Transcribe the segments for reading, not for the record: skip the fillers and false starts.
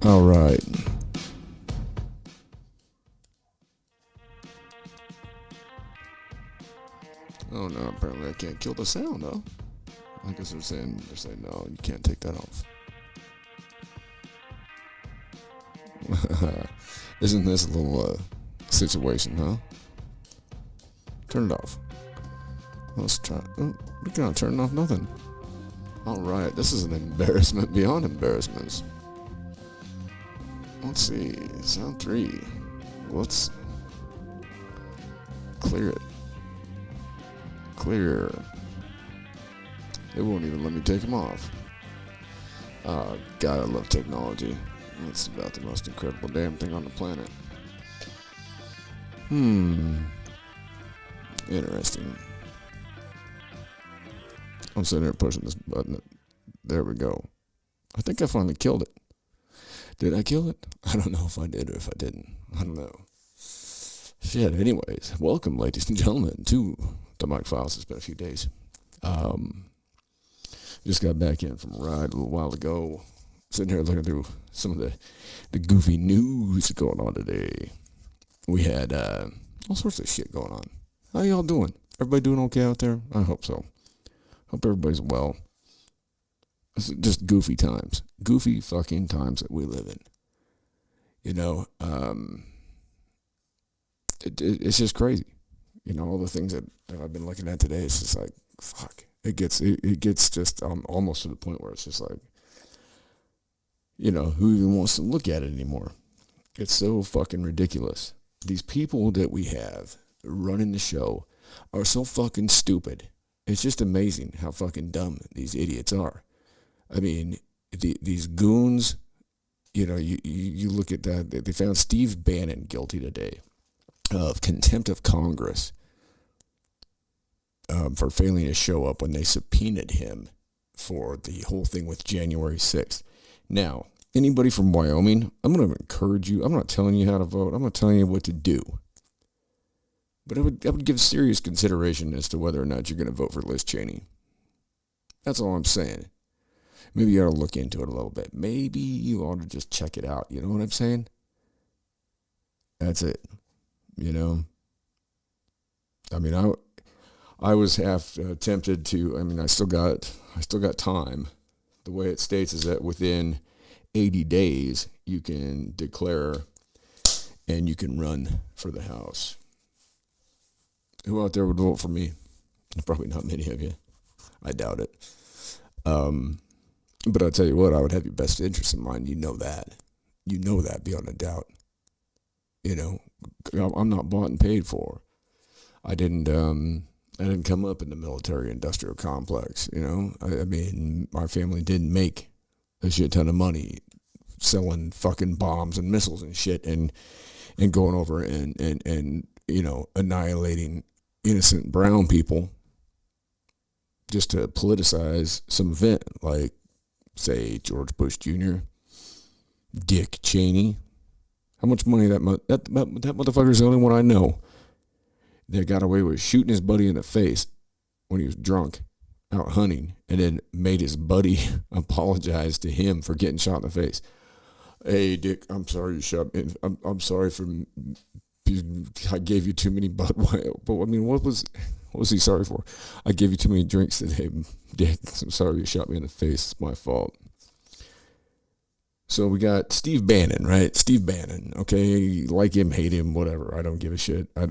All right. Oh no, apparently I can't kill the sound, huh? I guess they're saying no, you can't take that off. Isn't this a little situation, huh? Turn it off. Let's try. Oh, we can't turn off nothing. All right, this is an embarrassment beyond embarrassments. Let's see, sound 3. Let's clear it. Clear. It won't even let me take them off. God, I love technology. It's about the most incredible damn thing on the planet. Interesting. I'm sitting here pushing this button. There we go. I think I finally killed it. Did I kill it? I don't know if I did or if I didn't. I don't know. Shit, anyways. Welcome, ladies and gentlemen, to the Mike Files. It's been a few days. Just got back in from a ride a little while ago. Sitting here looking through some of the goofy news going on today. We had all sorts of shit going on. How y'all doing? Everybody doing okay out there? I hope so. Hope everybody's well. It's just goofy times. Goofy fucking times that we live in. You know, it's just crazy. You know, all the things that I've been looking at today, it's just like, fuck. It gets just almost to the point where it's just like, you know, who even wants to look at it anymore? It's so fucking ridiculous. These people that we have running the show are so fucking stupid. It's just amazing how fucking dumb these idiots are. I mean, these goons, you know, you look at that. They found Steve Bannon guilty today of contempt of Congress for failing to show up when they subpoenaed him for the whole thing with January 6th. Now, anybody from Wyoming, I'm going to encourage you. I'm not telling you how to vote. I'm not telling you what to do. But I would give serious consideration as to whether or not you're going to vote for Liz Cheney. That's all I'm saying. Maybe you ought to look into it a little bit. Maybe you ought to just check it out. You know what I'm saying? That's it. You know? I mean, I was half tempted to, I mean, I still got time. The way it states is that within 80 days, you can declare and you can run for the House. Who out there would vote for me? Probably not many of you. I doubt it. But I'll tell you what, I would have your best interest in mind. You know that. You know that beyond a doubt. You know, I'm not bought and paid for. I didn't come up in the military-industrial complex, you know. I mean, my family didn't make a shit ton of money selling fucking bombs and missiles and shit and going over and you know, annihilating innocent brown people just to politicize some event like, say, George Bush Jr., Dick Cheney. How much money that motherfucker's the only one I know that got away with shooting his buddy in the face when he was drunk out hunting and then made his buddy apologize to him for getting shot in the face. Hey, Dick, I'm sorry you shot me. I'm sorry for I gave you too many Bud White. But I mean, what was he sorry for? I gave you too many drinks today, Dick. I'm sorry you shot me in the face. It's my fault. So we got Steve Bannon, right? Steve Bannon, okay? Like him, hate him, whatever. I don't give a shit. I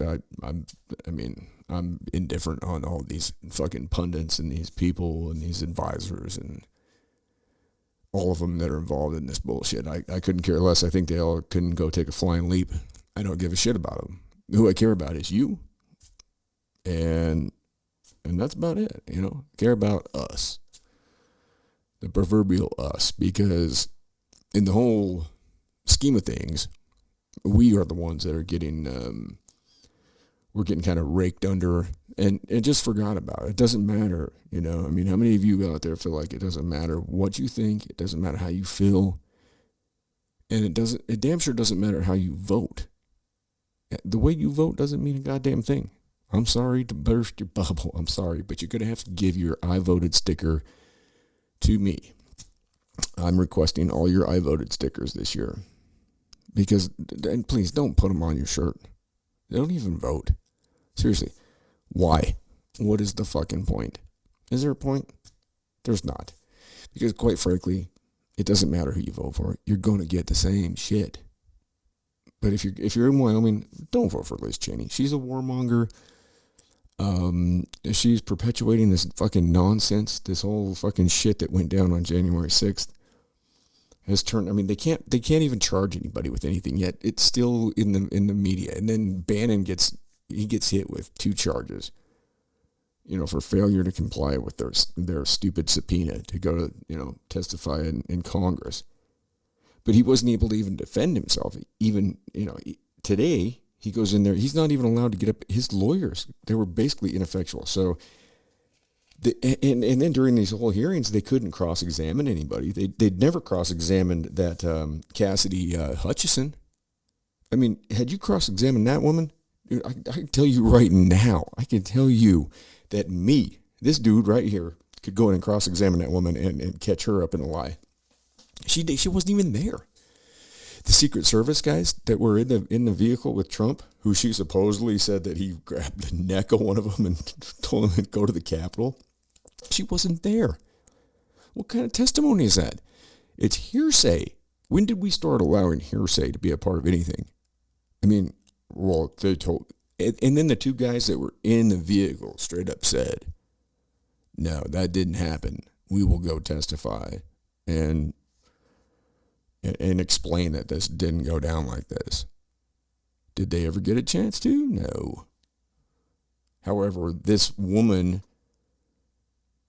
mean, I'm indifferent on all these fucking pundits and these people and these advisors and all of them that are involved in this bullshit. I couldn't care less. I think they all couldn't go take a flying leap. I don't give a shit about them. Who I care about is you. And that's about it, you know? I care about us. The proverbial us, because in the whole scheme of things, we are the ones that are getting, we're getting kind of raked under and just forgot about it. It doesn't matter, you know. I mean, how many of you out there feel like it doesn't matter what you think? It doesn't matter how you feel. And it damn sure doesn't matter how you vote. The way you vote doesn't mean a goddamn thing. I'm sorry to burst your bubble. I'm sorry, but you're going to have to give your I voted sticker to me. I'm requesting all your I voted stickers this year. Because, and please don't put them on your shirt. Don't even vote. Seriously. Why? What is the fucking point? Is there a point? There's not. Because quite frankly, it doesn't matter who you vote for. You're going to get the same shit. But if you're in Wyoming, don't vote for Liz Cheney. She's a warmonger. She's perpetuating this fucking nonsense. This whole fucking shit that went down on January 6th has turned. I mean, they can't even charge anybody with anything yet. It's still in the media. And then Bannon gets hit with 2 charges. For failure to comply with their stupid subpoena to go to testify in Congress. But he wasn't able to even defend himself. Even, today, he goes in there. He's not even allowed to get up. His lawyers, they were basically ineffectual. So, and then during these whole hearings, they couldn't cross-examine anybody. They'd never cross-examined that Cassidy Hutchison. I mean, had you cross-examined that woman, dude, I can tell you right now, I can tell you that this dude right here, could go in and cross-examine that woman and catch her up in a lie. She wasn't even there. The Secret Service guys that were in the vehicle with Trump, who she supposedly said that he grabbed the neck of one of them and told him to go to the Capitol, she wasn't there. What kind of testimony is that? It's hearsay. When did we start allowing hearsay to be a part of anything? I mean, well, they told, and then the 2 guys that were in the vehicle straight up said, no, that didn't happen. We will go testify and explain that this didn't go down like this. Did they ever get a chance to? No. However, this woman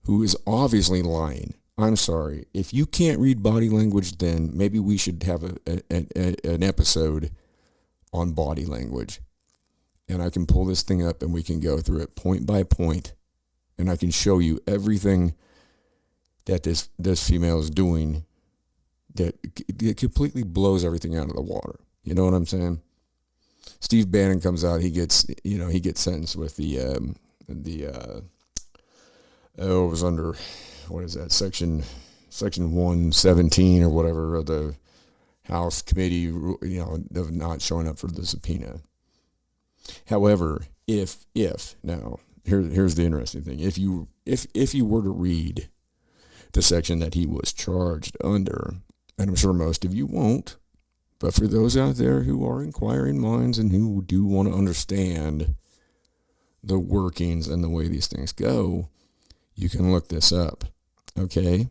who is obviously lying, I'm sorry, if you can't read body language, then maybe we should have an episode on body language. And I can pull this thing up and we can go through it point by point. And I can show you everything that this female is doing that completely blows everything out of the water. You know what I'm saying? Steve Bannon comes out. He gets sentenced with it was under, what is that, section 117 or whatever of the House committee, of not showing up for the subpoena. However, if now here's the interesting thing. If you were to read the section that he was charged under, and I'm sure most of you won't, but for those out there who are inquiring minds and who do want to understand the workings and the way these things go, you can look this up, okay?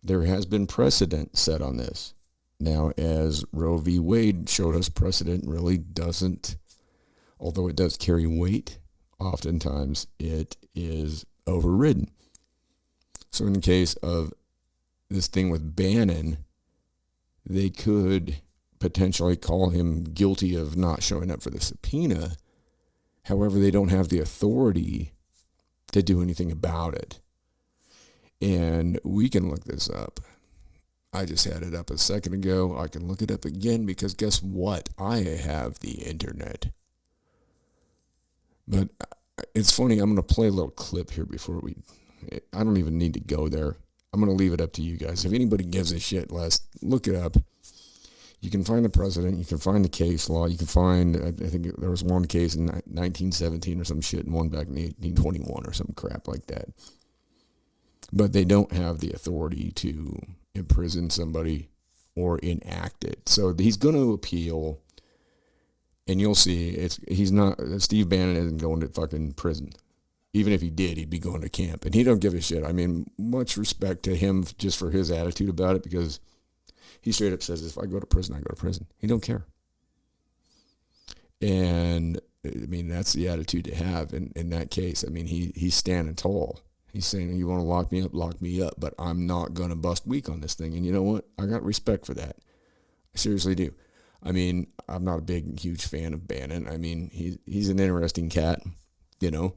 There has been precedent set on this. Now, as Roe v. Wade showed us, precedent really doesn't, although it does carry weight, oftentimes it is overridden. So in the case of this thing with Bannon, they could potentially call him guilty of not showing up for the subpoena. However, they don't have the authority to do anything about it. And we can look this up. I just had it up a second ago. I can look it up again because guess what? I have the internet. But it's funny, I'm going to play a little clip here before I don't even need to go there. I'm going to leave it up to you guys. If anybody gives a shit, look it up. You can find the precedent. You can find the case law. You can find, I think there was one case in 1917 or some shit and one back in 1821 or some crap like that. But they don't have the authority to imprison somebody or enact it. So he's going to appeal, and you'll see Steve Bannon isn't going to fucking prison. Even if he did, he'd be going to camp. And he don't give a shit. I mean, much respect to him just for his attitude about it, because he straight up says, if I go to prison, I go to prison. He don't care. And, I mean, that's the attitude to have in that case. I mean, he's standing tall. He's saying, you want to lock me up, but I'm not going to bust weak on this thing. And you know what? I got respect for that. I seriously do. I mean, I'm not a big, huge fan of Bannon. I mean, he's an interesting cat, you know.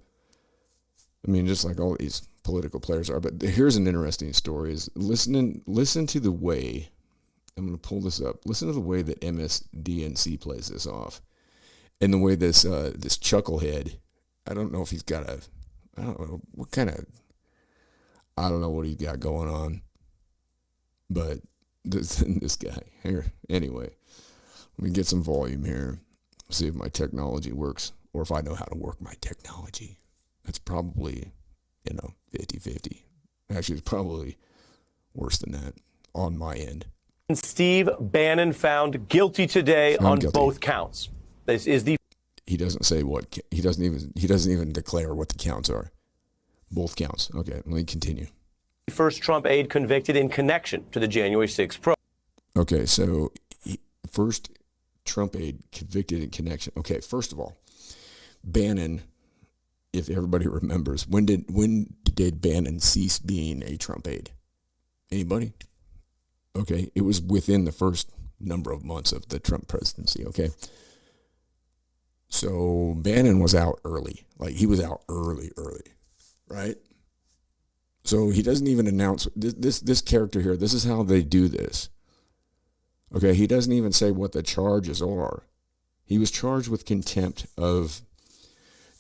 I mean, just like all these political players are. But here's an interesting story: is listen to the way I'm going to pull this up. Listen to the way that MSDNC plays this off. And the way this chucklehead, I don't know if he's got I don't know what he's got going on. But this guy here, anyway, let me get some volume here. See if my technology works or if I know how to work my technology. It's probably, 50-50. Actually, it's probably worse than that on my end. Steve Bannon found guilty today on both counts. This is the. He doesn't say what. He doesn't even declare what the counts are. Both counts. Okay, let me continue. First Trump aide convicted in connection to the January 6th probe. Okay, so first Trump aide convicted in connection. Okay, first of all, Bannon, if everybody remembers, when did Bannon cease being a Trump aide? Anybody? Okay, it was within the first number of months of the Trump presidency, okay? So Bannon was out early. Like, he was out early, right? So he doesn't even announce this character here. This is how they do this. Okay, he doesn't even say what the charges are. He was charged with contempt of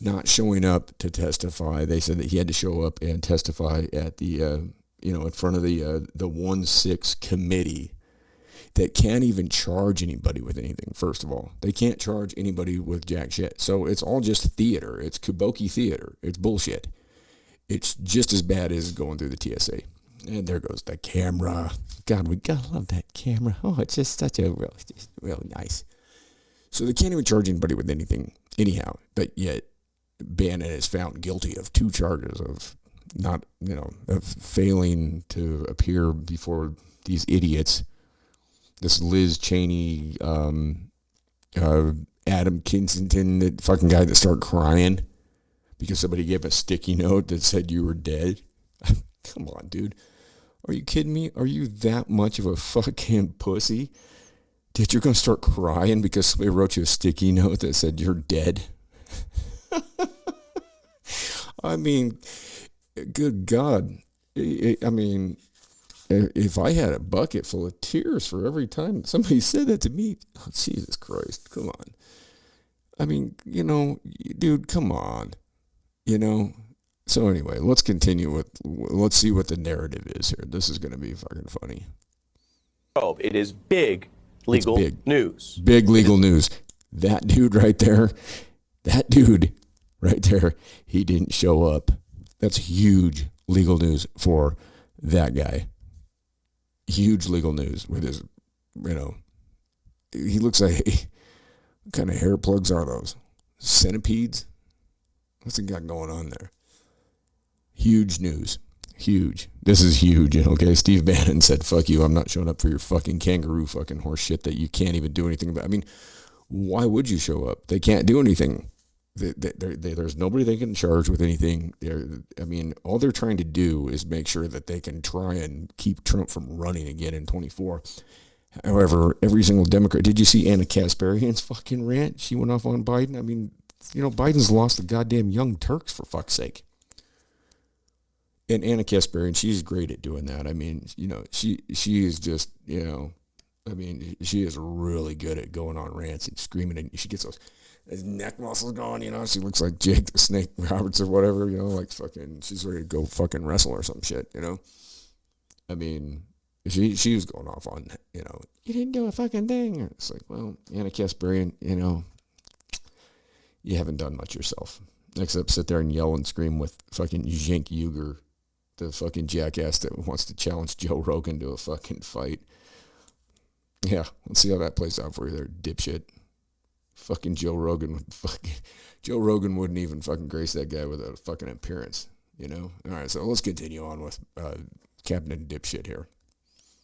not showing up to testify. They said that he had to show up and testify at the, in front of the 1-6 committee that can't even charge anybody with anything, first of all. They can't charge anybody with jack shit. So it's all just theater. It's Kabuki theater. It's bullshit. It's just as bad as going through the TSA. And there goes the camera. God, we gotta love that camera. Oh, it's just such a real nice. So they can't even charge anybody with anything anyhow. But yet Bannon is found guilty of 2 charges of not, of failing to appear before these idiots. This Liz Cheney, Adam Kinson, the fucking guy that started crying because somebody gave a sticky note that said you were dead. Come on, dude. Are you kidding me? Are you that much of a fucking pussy that you're going to start crying because somebody wrote you a sticky note that said you're dead? I mean, good God. I mean, if I had a bucket full of tears for every time somebody said that to me, oh, Jesus Christ, come on. I mean, dude, come on. So anyway, let's continue let's see what the narrative is here. This is going to be fucking funny. It is big legal news. Big legal news. That dude right there, he didn't show up. That's huge legal news for that guy. Huge legal news with his, he looks like, what kind of hair plugs are those? Centipedes? What's he got going on there? Huge news. Huge. This is huge, okay? Steve Bannon said, fuck you, I'm not showing up for your fucking kangaroo fucking horse shit that you can't even do anything about. I mean, why would you show up? They can't do anything. There's nobody they can charge with anything. All they're trying to do is make sure that they can try and keep Trump from running again in 24. However, every single Democrat, did you see Anna Kasparian's fucking rant? She went off on Biden. I mean, Biden's lost the goddamn Young Turks, for fuck's sake. And Anna Kasparian, she's great at doing that. I mean, she is just, she is really good at going on rants and screaming, and she gets those neck muscles going, she looks like Jake the Snake Roberts or whatever, like fucking, she's ready to go fucking wrestle or some shit, I mean, she was going off on, you didn't do a fucking thing. It's like, well, Anna Kasparian, you haven't done much yourself, except sit there and yell and scream with fucking Cenk Uygur, the fucking jackass that wants to challenge Joe Rogan to a fucking fight. Yeah, let's see how that plays out for you there, dipshit. Fucking Joe Rogan wouldn't even fucking grace that guy with a fucking appearance, All right, so let's continue on with Captain Dipshit here.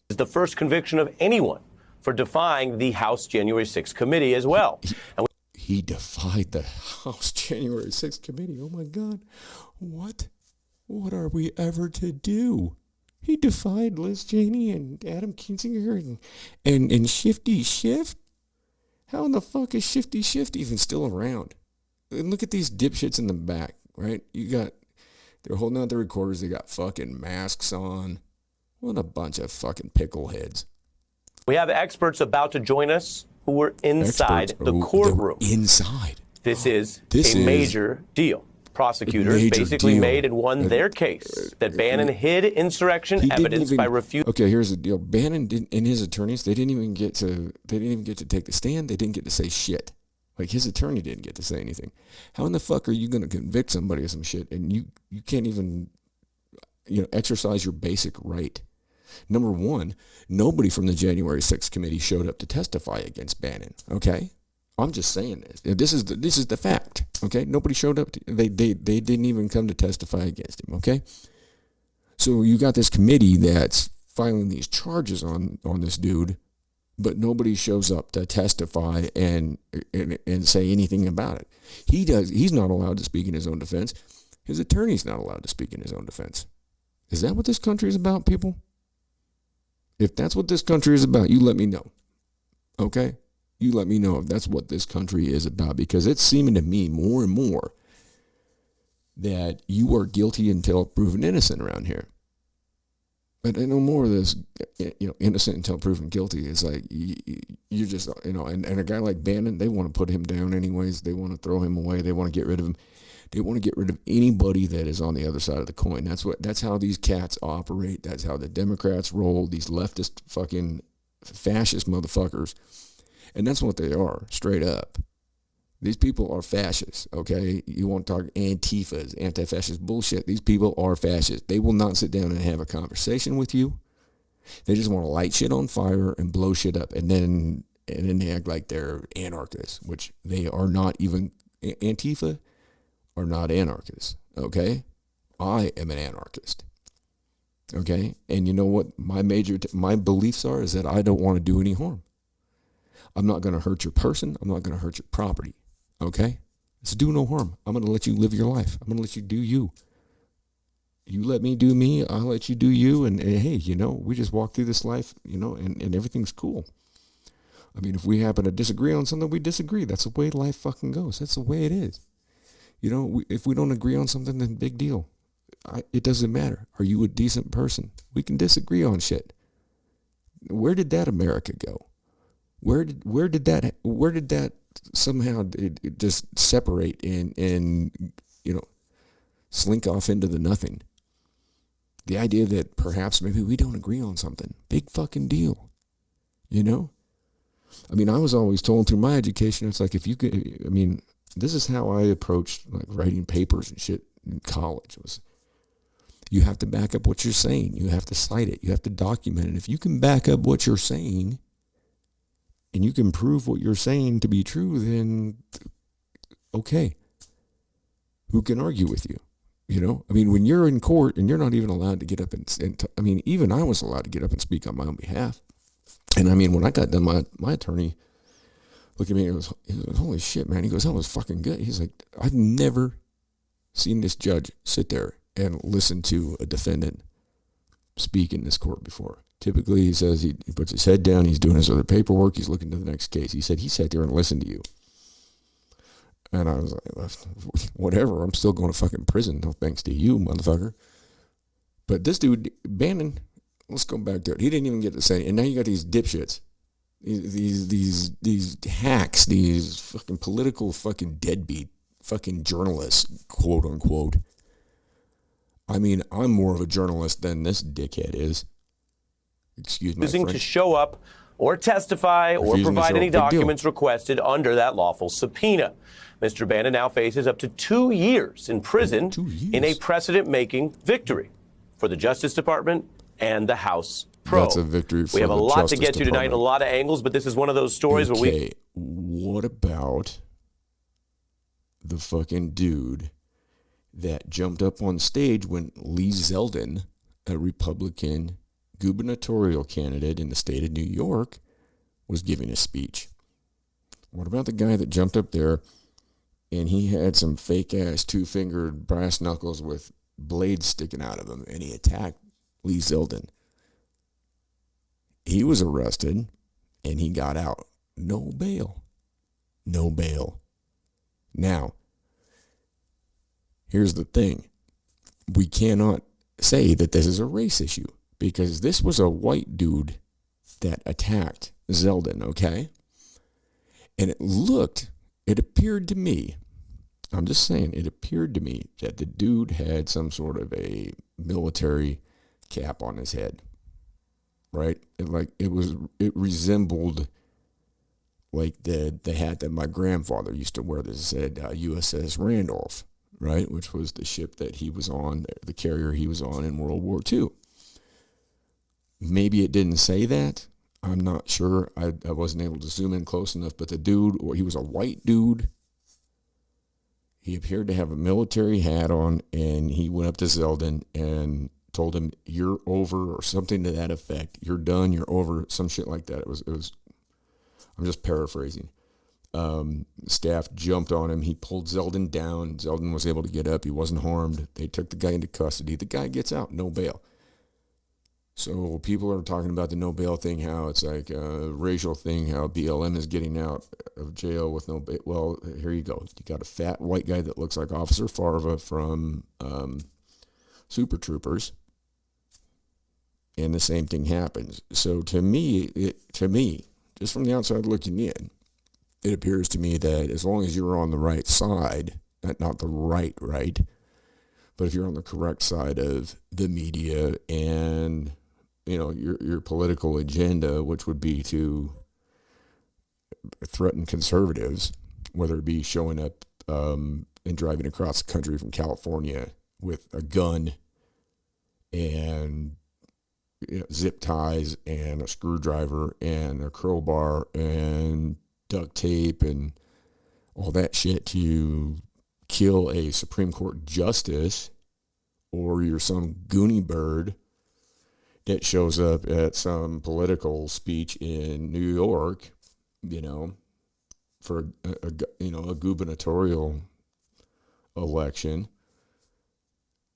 Is the first conviction of anyone for defying the House January 6th committee as well. He defied the House January 6th committee. Oh my God. What? What are we ever to do? He defied Liz Cheney and Adam Kinzinger and Shifty Schiff? How in the fuck is Shifty Schiff even still around? And look at these dipshits in the back, right? They're holding out the recorders. They got fucking masks on. What a bunch of fucking pickle heads. We have experts about to join us who were inside Experts the who- courtroom. Inside. This is This a is major deal. Prosecutors major basically deal. made and won their case that Bannon hid insurrection He didn't evidence even- by refusing. Okay, here's the deal. Bannon and his attorneys, they didn't even get to take the stand. They didn't get to say shit. Like, his attorney didn't get to say anything. How in the fuck are you going to convict somebody of some shit and you can't even, exercise your basic right? Number one, nobody from the January 6th committee showed up to testify against Bannon. Okay, I'm just saying this. This is the fact. Okay, nobody showed up. They didn't even come to testify against him. Okay, so you got this committee that's filing these charges on this dude, but nobody shows up to testify and say anything about it. He's not allowed to speak in his own defense. His attorney's not allowed to speak in his own defense. Is that what this country is about, people? If that's what this country is about, you let me know. Okay? You let me know if that's what this country is about, because it's seeming to me more and more that you are guilty until proven innocent around here. But I know more of this, innocent until proven guilty is like, you're just, and a guy like Bannon, they want to put him down anyways. They want to throw him away. They want to get rid of him. They want to get rid of anybody that is on the other side of the coin. That's how these cats operate. That's how the Democrats roll, these leftist fucking fascist motherfuckers. And that's what they are, straight up. These people are fascists, okay? You want to talk Antifas, anti-fascist bullshit. These people are fascists. They will not sit down and have a conversation with you. They just want to light shit on fire and blow shit up. And then they act like they're anarchists, which they are not even. Antifa are not anarchists, okay? I am an anarchist, okay? And you know what my beliefs are is that I don't want to do any harm. I'm not going to hurt your person. I'm not going to hurt your property, okay? It's do no harm. I'm going to let you live your life. I'm going to let you do you. You let me do me, I'll let you do you, and hey, we just walk through this life, and everything's cool. I mean, if we happen to disagree on something, we disagree. That's the way life fucking goes. That's the way it is. If we don't agree on something, then big deal. It doesn't matter. Are you a decent person? We can disagree on shit. Where did that America go? Where did that somehow it just separate and slink off into the nothing? The idea that perhaps maybe we don't agree on something, big fucking deal. I mean, I was always told through my education, it's like this is how I approached like writing papers and shit in college. Was you have to back up what you're saying. You have to cite it. You have to document it. If you can back up what you're saying and you can prove what you're saying to be true, then okay. Who can argue with you? When you're in court and you're not even allowed to get up and even I was allowed to get up and speak on my own behalf. And when I got done, my attorney looked at me and he was, holy shit, man. He goes, that was fucking good. He's like, I've never seen this judge sit there and listen to a defendant speak in this court before. Typically, he says he puts his head down, he's doing his other paperwork, he's looking to the next case. He said he sat there and listened to you. And I was like, whatever, I'm still going to fucking prison, no thanks to you, motherfucker. But this dude, Bannon, let's go back to it. He didn't even get to say, and now you got these dipshits. These hacks, these fucking political fucking deadbeat fucking journalists, quote unquote. I'm more of a journalist than this dickhead is. Excuse my French. To show up or testify or provide any documents requested under that lawful subpoena. Mr. Bannon now faces up to 2 years in prison in a precedent-making victory for the Justice Department and the House Pro. That's a victory for we have a the lot Justice to get to tonight, a lot of angles, but this is one of those stories where we... What about the fucking dude that jumped up on stage when Lee Zeldin, a Republican gubernatorial candidate in the state of New York, was giving a speech? What about the guy that jumped up there and he had some fake-ass two-fingered brass knuckles with blades sticking out of him and he attacked Lee Zeldin? He was arrested and he got out. No bail. No bail. Now, here's the thing. We cannot say that this is a race issue because this was a white dude that attacked Zeldin, okay? And it appeared to me, I'm just saying, it appeared to me that the dude had some sort of a military cap on his head, right? It resembled like the hat that my grandfather used to wear that said USS Randolph, right? Which was the ship that he was on, the carrier he was on in World War II. Maybe it didn't say that. I'm not sure. I wasn't able to zoom in close enough, but the dude, he was a white dude. He appeared to have a military hat on, and he went up to Zeldin and told him, "You're over," or something to that effect. "You're done. You're over." Some shit like that. It was. I'm just paraphrasing. Staff jumped on him. He pulled Zeldin down. Zeldin was able to get up. He wasn't harmed. They took the guy into custody. The guy gets out, no bail. So people are talking about the no bail thing, how it's like a racial thing, how BLM is getting out of jail with no bail. Well, here you go. You got a fat white guy that looks like Officer Farva from Super Troopers, and the same thing happens. So to me, just from the outside looking in, it appears to me that as long as you're on the right side, not the right, but if you're on the correct side of the media and, your political agenda, which would be to threaten conservatives, whether it be showing up and driving across the country from California with a gun and zip ties and a screwdriver and a crowbar and duct tape and all that shit to kill a Supreme Court justice, or you're some goony bird that shows up at some political speech in New York, for a gubernatorial election,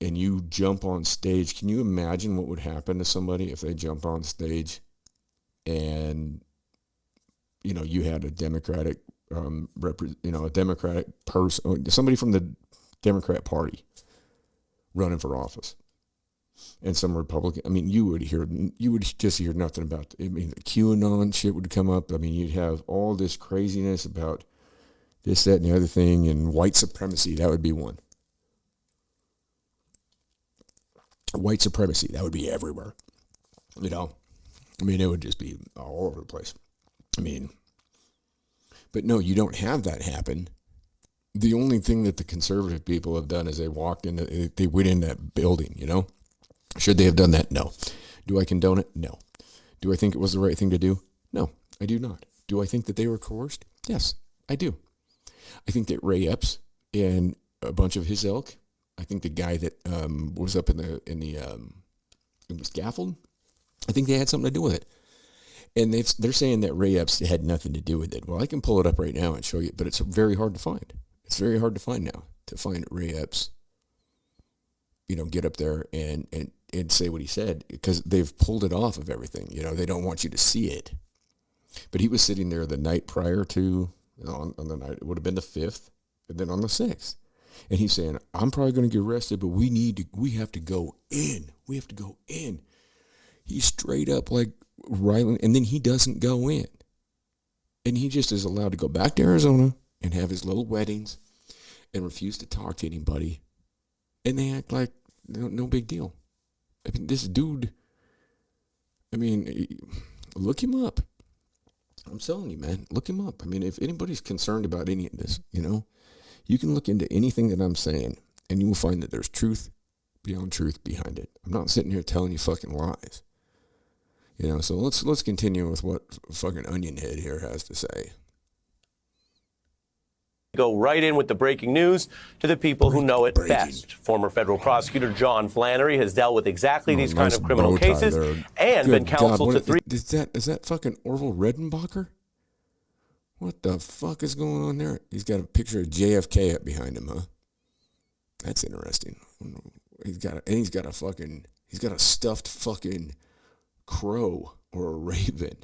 and you jump on stage. Can you imagine what would happen to somebody if they jumped on stage and, you had a Democratic, a Democratic person, somebody from the Democrat Party running for office, and some Republican? I mean, you would just hear nothing about it. I mean, the QAnon shit would come up. I mean, you'd have all this craziness about this, that, and the other thing, and white supremacy. That would be one. White supremacy, that would be everywhere. I mean, it would just be all over the place. I mean, but no, you don't have that happen. The only thing that the conservative people have done is they went in that building, Should they have done that? No. Do I condone it? No. Do I think it was the right thing to do? No, I do not. Do I think that they were coerced? Yes, I do. I think that Ray Epps and a bunch of his ilk, I think the guy that was up in the scaffold, I think they had something to do with it. And they're saying that Ray Epps had nothing to do with it. Well, I can pull it up right now and show you, but it's very hard to find. It's very hard to find now, to find Ray Epps, get up there and say what he said, because they've pulled it off of everything. They don't want you to see it. But he was sitting there the night prior to, on the night, it would have been the 5th, and then on the 6th. And he's saying, "I'm probably going to get arrested, but we have to go in. We have to go in." He's straight up like riling, and then he doesn't go in. And he just is allowed to go back to Arizona and have his little weddings and refuse to talk to anybody. And they act like no big deal. I mean, this dude, look him up. I'm telling you, man, look him up. I mean, if anybody's concerned about any of this, you can look into anything that I'm saying, and you will find that there's truth beyond truth behind it. I'm not sitting here telling you fucking lies. So let's continue with what fucking Onion Head here has to say. Go right in with the breaking news to the people who know it best. Former federal prosecutor John Flannery has dealt with exactly these kind of criminal cases and been counseled to 3. Is that fucking Orville Redenbacher? What the fuck is going on there? He's got a picture of JFK up behind him, huh? That's interesting. He's got a stuffed fucking crow or a raven.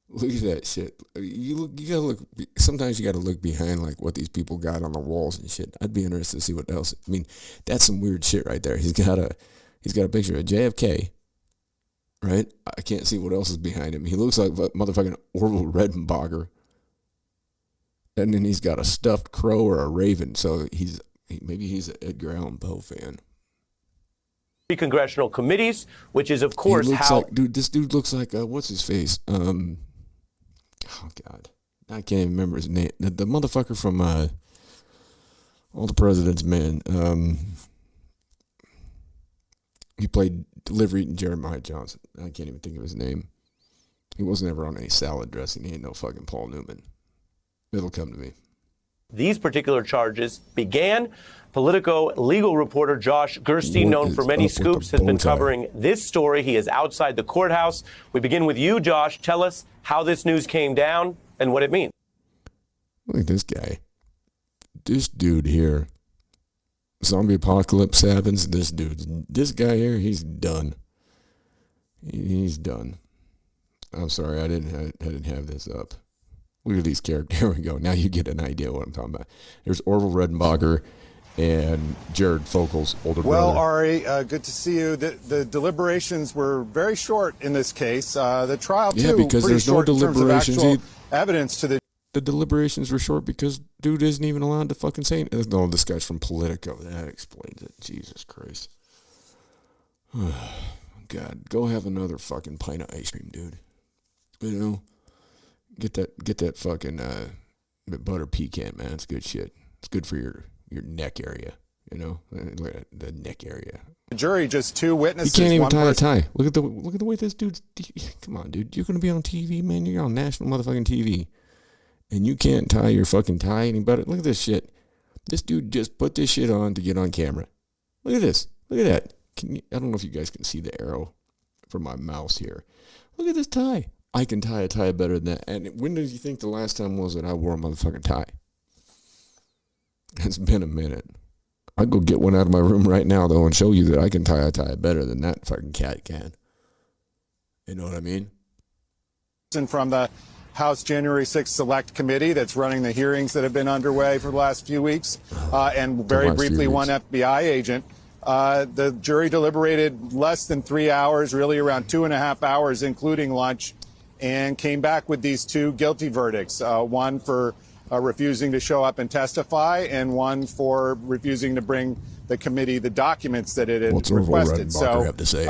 Look at that shit. You gotta look. Sometimes you gotta look behind like what these people got on the walls and shit. I'd be interested to see what else. I mean, that's some weird shit right there. He's got a picture of JFK right? I can't see what else is behind him. He looks like motherfucking Orville Redenbacher. And then he's got a stuffed crow or a raven. So maybe he's an Edgar Allan Poe fan. Congressional committees, which is, of course, this dude looks like, what's his face? Oh, God. I can't even remember his name. The motherfucker from All the President's Men. He played Delivery and Jeremiah Johnson. I can't even think of his name. He wasn't ever on any salad dressing. He ain't no fucking Paul Newman. It'll come to me. These particular charges began. Politico legal reporter Josh Gerstein, known for many scoops, has been covering this story. He is outside the courthouse. We begin with you, Josh. Tell us how this news came down and what it means. Look at this guy. This dude here. Zombie apocalypse happens. This guy here, he's done. He's done. I'm sorry, I didn't have this up. Look at these characters. Here we go. Now you get an idea what I'm talking about. There's Orville Redenbacher and Jared Fogel's older brother. Well, Ari, good to see you. The deliberations were very short in this case. The trial, too, yeah, because there's no deliberations. Evidence to the deliberations were short because dude isn't even allowed to fucking say it. No, this guy's from Politico. That explains it. Jesus Christ. God, go have another fucking pint of ice cream, dude. You know, get that fucking butter pecan, man. It's good shit. It's good for your neck area. You know, the neck area. The jury, just two witnesses. You can't even tie a tie. Look at the way this dude's. Come on, dude. You're gonna be on TV, man. You're on national motherfucking TV, and you can't tie your fucking tie any better. Look at this shit. This dude just put this shit on to get on camera. Look at this. Look at that. I don't know if you guys can see the arrow from my mouse here. Look at this tie. I can tie a tie better than that. And when did you think the last time was that I wore a motherfucking tie? It's been a minute. I'd go get one out of my room right now, though, and show you that I can tie a tie better than that fucking cat can. You know what I mean? From the House January 6th Select Committee that's running the hearings that have been underway for the last few weeks, and very briefly, one FBI agent. The jury deliberated less than 3 hours, really around 2.5 hours, including lunch, and came back with these two guilty verdicts, one for refusing to show up and testify, and one for refusing to bring the committee the documents that it had requested. So, have to say?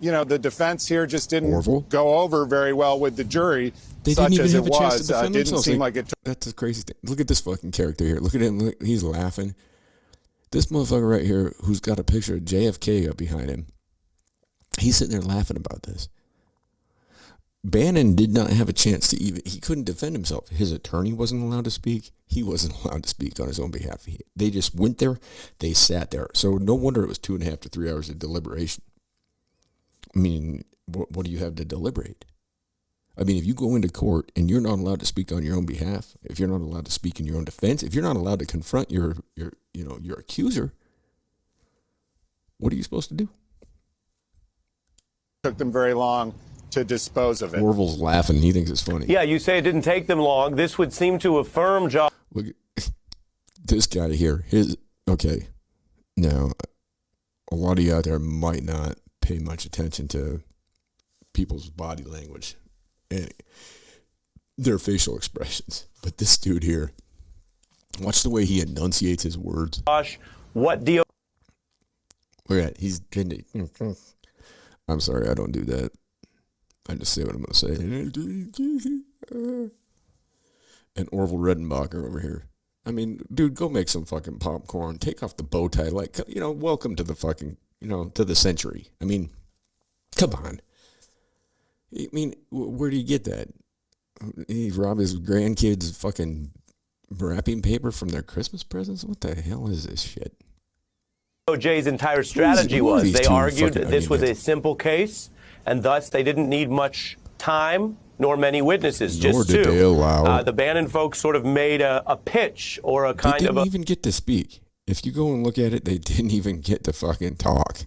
You know, the defense here just didn't Orville? go over very well with the jury, they such didn't even as have it a chance was. To defend Didn't themselves. seem like it took. That's the crazy thing. Look at this fucking character here. Look at him. Look, he's laughing. This motherfucker right here, who's got a picture of JFK up behind him, he's sitting there laughing about this. Bannon did not have a chance to he couldn't defend himself. His attorney wasn't allowed to speak. He wasn't allowed to speak on his own behalf. They just went there. They sat there. So no wonder it was 2.5 to 3 hours of deliberation. I mean, what do you have to deliberate? I mean, if you go into court and you're not allowed to speak on your own behalf, if you're not allowed to speak in your own defense, if you're not allowed to confront your accuser, what are you supposed to do? Took them very long to dispose of it. Orville's laughing. He thinks it's funny. Yeah, you say it didn't take them long. This would seem to affirm, Josh. Look at this guy here. Okay. Now, a lot of you out there might not pay much attention to people's body language and their facial expressions. But this dude here, watch the way he enunciates his words. Josh, what deal? Look at that. He's I'm sorry, I don't do that. I just say what I'm going to say. And Orville Redenbacher over here. I mean, dude, go make some fucking popcorn. Take off the bow tie. Like, welcome to the fucking, to the century. I mean, come on. I mean, where do you get that? He robbed his grandkids fucking wrapping paper from their Christmas presents? What the hell is this shit? OJ's entire strategy was they argued that this was a simple case, and thus they didn't need much time nor many witnesses, just two. The Bannon folks sort of made a pitch or a kind of They didn't even get to speak. If you go and look at it, they didn't even get to fucking talk.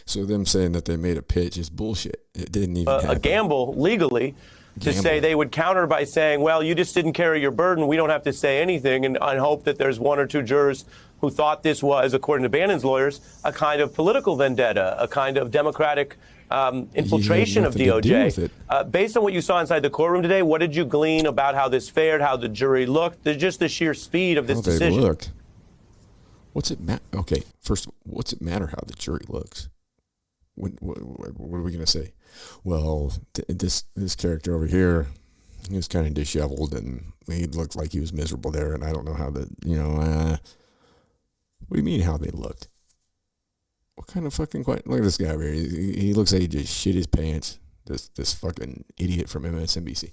So them saying that they made a pitch is bullshit. It didn't even happen. A gamble legally to say they would counter by saying, well, you just didn't carry your burden. We don't have to say anything, and hope that there's one or two jurors who thought this was, according to Bannon's lawyers, a kind of political vendetta, a kind of Democratic infiltration of DOJ. Based on what you saw inside the courtroom today, what did you glean about how this fared, how the jury looked, just the sheer speed of this decision? They looked. What's it matter? Okay, first, what's it matter how the jury looks? What are we going to say? Well, this character over here, he was kind of disheveled, and he looked like he was miserable there, and I don't know how what do you mean how they looked? What kind of fucking quiet? Look at this guy over here. He looks like he just shit his pants. This fucking idiot from MSNBC.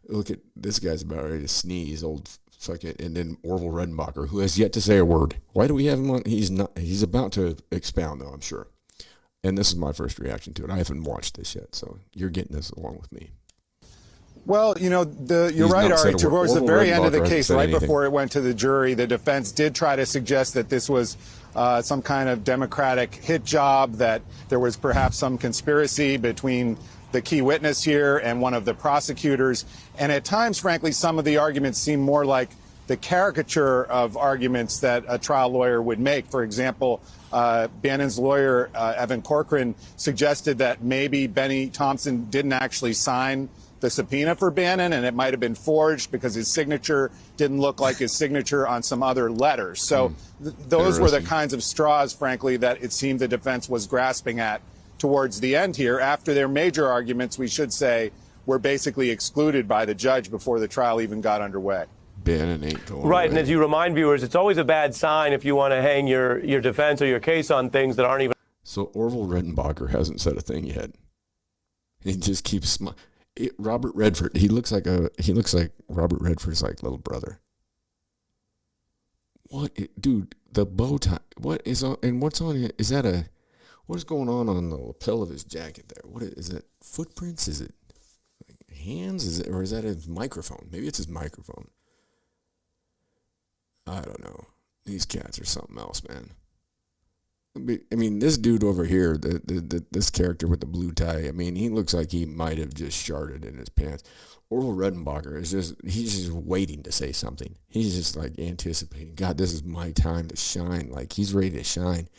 Look at this guy's about ready to sneeze, old fucking, and then Orville Redenbacher, who has yet to say a word. Why do we have him on? He's about to expound, though, I'm sure. And this is my first reaction to it. I haven't watched this yet, so you're getting this along with me. Well, you're right, Ari. Towards the very end of the case, right before it went to the jury, the defense did try to suggest that this was some kind of Democratic hit job, that there was perhaps some conspiracy between the key witness here and one of the prosecutors. And at times, frankly, some of the arguments seem more like the caricature of arguments that a trial lawyer would make. For example, Bannon's lawyer, Evan Corcoran, suggested that maybe Benny Thompson didn't actually sign the subpoena for Bannon, and it might have been forged because his signature didn't look like his signature on some other letters. So those were the kinds of straws, frankly, that it seemed the defense was grasping at towards the end here. After their major arguments, we should say, were basically excluded by the judge before the trial even got underway. Bannon ain't going right, away. And as you remind viewers, it's always a bad sign if you want to hang your defense or your case on things that aren't even. So Orville Redenbacher hasn't said a thing yet. He just keeps smiling. Robert Redford, he looks like Robert Redford's little brother. What, dude? The bow tie. What is on? And what's on it? What is going on the lapel of his jacket there? What is it? Footprints? Is it hands? Or is that his microphone? Maybe it's his microphone. I don't know. These cats are something else, man. I mean, this dude over here, this character with the blue tie, I mean, he looks like he might have just sharted in his pants. Orville Redenbacher he's just waiting to say something. He's just anticipating, God, this is my time to shine. He's ready to shine.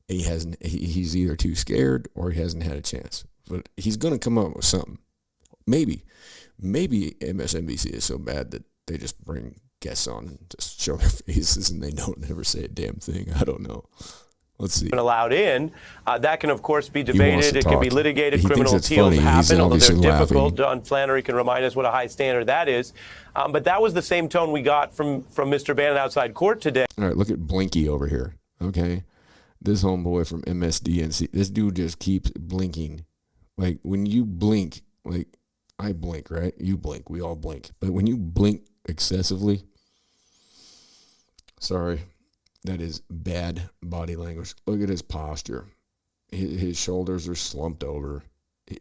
He's either too scared or he hasn't had a chance. But he's going to come up with something. Maybe MSNBC is so bad that they just bring guests on and just show their faces and they don't ever say a damn thing. I don't know. Let's see. Allowed in. That can, of course, be debated. It can be litigated. Criminal appeals funny. happen, although they're difficult. John Flannery can remind us what a high standard that is. But that was the same tone we got from Mr. Bannon outside court today. All right, look at Blinky over here. Okay. This homeboy from MSDNC. This dude just keeps blinking. When you blink, I blink, right? You blink. We all blink. But when you blink excessively, sorry, that is bad body language. Look at his posture. His shoulders are slumped over.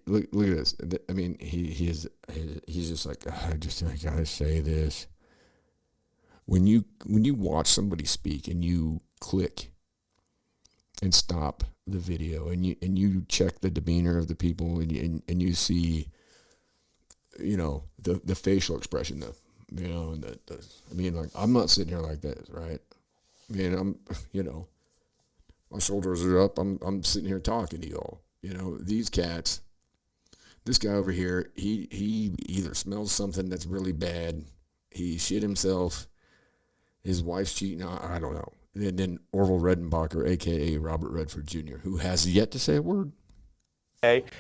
Look at this. I mean, he's just I gotta say this. When you watch somebody speak and you click and stop the video and you check the demeanor of the people and you see, the facial expression, I'm not sitting here like this, right? I mean, my shoulders are up. I'm sitting here talking to y'all. These cats, this guy over here, he either smells something that's really bad, he shit himself, his wife's cheating, I don't know. And then Orville Redenbacher, a.k.a. Robert Redford Jr., who has yet to say a word.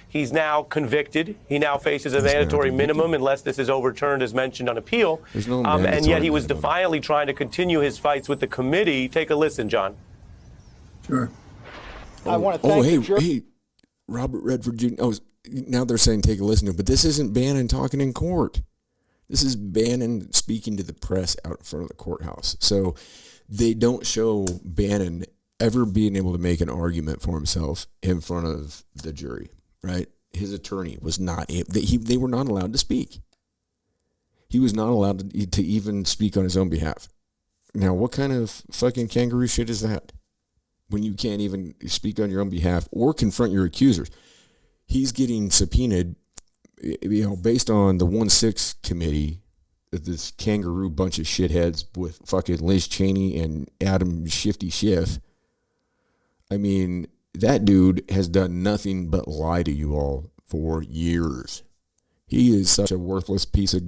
He's now convicted. He now faces a mandatory minimum unless this is overturned as mentioned on appeal. There's no and yet he was defiantly trying to continue his fights with the committee. Take a listen, John. Sure. I want to thank hey, Robert Redford Jr. Oh, now they're saying take a listen to him, but this isn't Bannon talking in court. This is Bannon speaking to the press out in front of the courthouse. So they don't show Bannon ever being able to make an argument for himself in front of the jury, right? His attorney was not able, they were not allowed to speak. He was not allowed to even speak on his own behalf. Now, what kind of fucking kangaroo shit is that? When you can't even speak on your own behalf or confront your accusers. He's getting subpoenaed based on the 1-6 committee, this kangaroo bunch of shitheads with fucking Liz Cheney and Adam Shifty Schiff. I mean, that dude has done nothing but lie to you all for years. He is such a worthless piece of,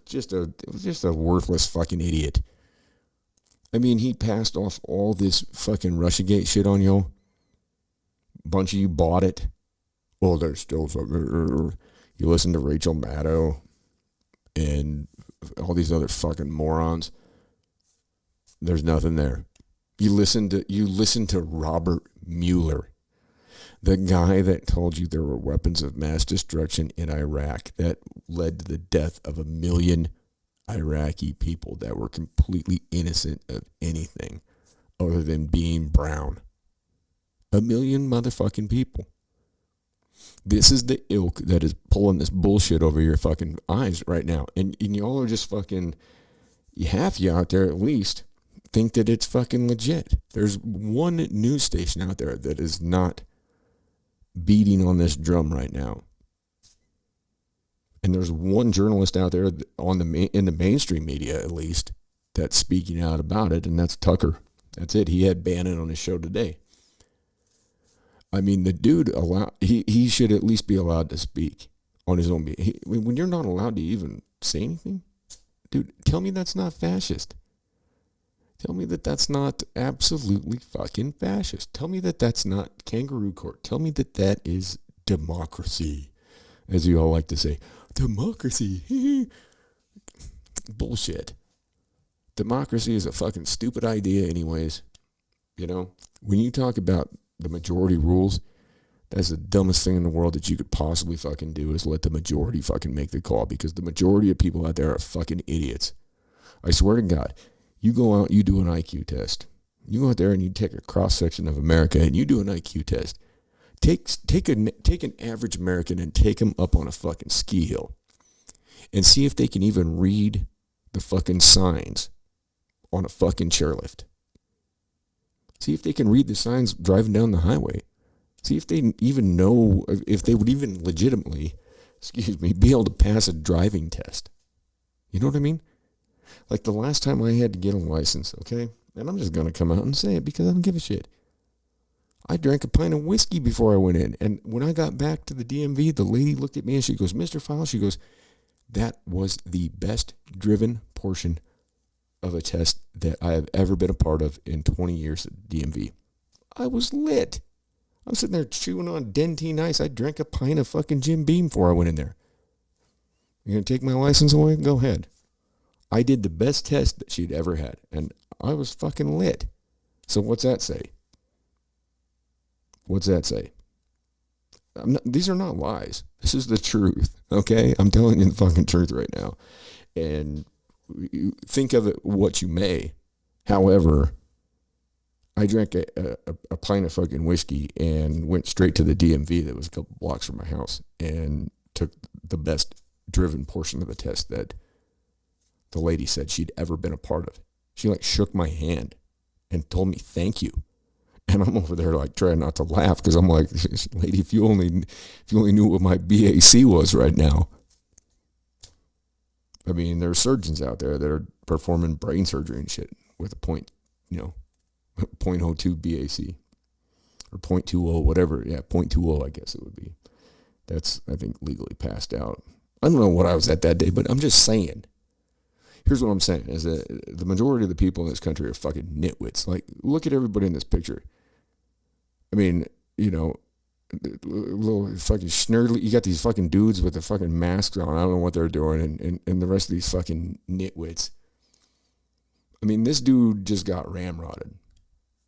just a worthless fucking idiot. I mean, he passed off all this fucking Russiagate shit on y'all. Bunch of you bought it. Well, there's still something. You listen to Rachel Maddow and all these other fucking morons. There's nothing there. You listen to Robert Mueller, the guy that told you there were weapons of mass destruction in Iraq that led to the death of 1 million Iraqi people that were completely innocent of anything other than being brown. 1 million motherfucking people. This is the ilk that is pulling this bullshit over your fucking eyes right now. And y'all are just fucking, half you out there at least think that it's fucking legit. There's one news station out there that is not beating on this drum right now. And there's one journalist out there in the mainstream media, at least, that's speaking out about it, and that's Tucker. That's it. He had Bannon on his show today. I mean, the dude, he should at least be allowed to speak on his own behalf. When you're not allowed to even say anything, dude, tell me that's not fascist. Tell me that that's not absolutely fucking fascist. Tell me that that's not kangaroo court. Tell me that that is democracy, as you all like to say. Democracy. Bullshit. Democracy is a fucking stupid idea anyways. When you talk about the majority rules, that's the dumbest thing in the world that you could possibly fucking do, is let the majority fucking make the call, because the majority of people out there are fucking idiots. I swear to God, you go out, you do an IQ test. You go out there and you take a cross-section of America and you do an IQ test. Take an average American and take them up on a fucking ski hill and see if they can even read the fucking signs on a fucking chairlift. See if they can read the signs driving down the highway. See if they even know, if they would even legitimately, be able to pass a driving test. You know what I mean? Like the last time I had to get a license, okay? And I'm just going to come out and say it because I don't give a shit. I drank a pint of whiskey before I went in. And when I got back to the DMV, the lady looked at me and she goes, Mr. File, she goes, that was the best driven portion of a test that I have ever been a part of in 20 years at DMV. I was lit. I'm sitting there chewing on Dentine Ice. I drank a pint of fucking Jim Beam before I went in there. You going to take my license away? Go ahead. I did the best test that she'd ever had, and I was fucking lit. So what's that say? What's that say? These are not lies. This is the truth, okay? I'm telling you the fucking truth right now. And think of it what you may. However, I drank a pint of fucking whiskey and went straight to the DMV that was a couple blocks from my house and took the best driven portion of the test that the lady said she'd ever been a part of. She shook my hand and told me thank you. And I'm over there trying not to laugh because I'm like, lady, if you only knew what my BAC was right now. I mean, there are surgeons out there that are performing brain surgery and shit with a 0.02 BAC or 0.20, whatever. Yeah, 0.20, I guess it would be. That's, I think, legally passed out. I don't know what I was at that day, but I'm just saying. Here's what I'm saying, is that the majority of the people in this country are fucking nitwits. Look at everybody in this picture. I mean, little fucking snurdly. You got these fucking dudes with the fucking masks on. I don't know what they're doing, and the rest of these fucking nitwits. I mean, this dude just got ramrodded.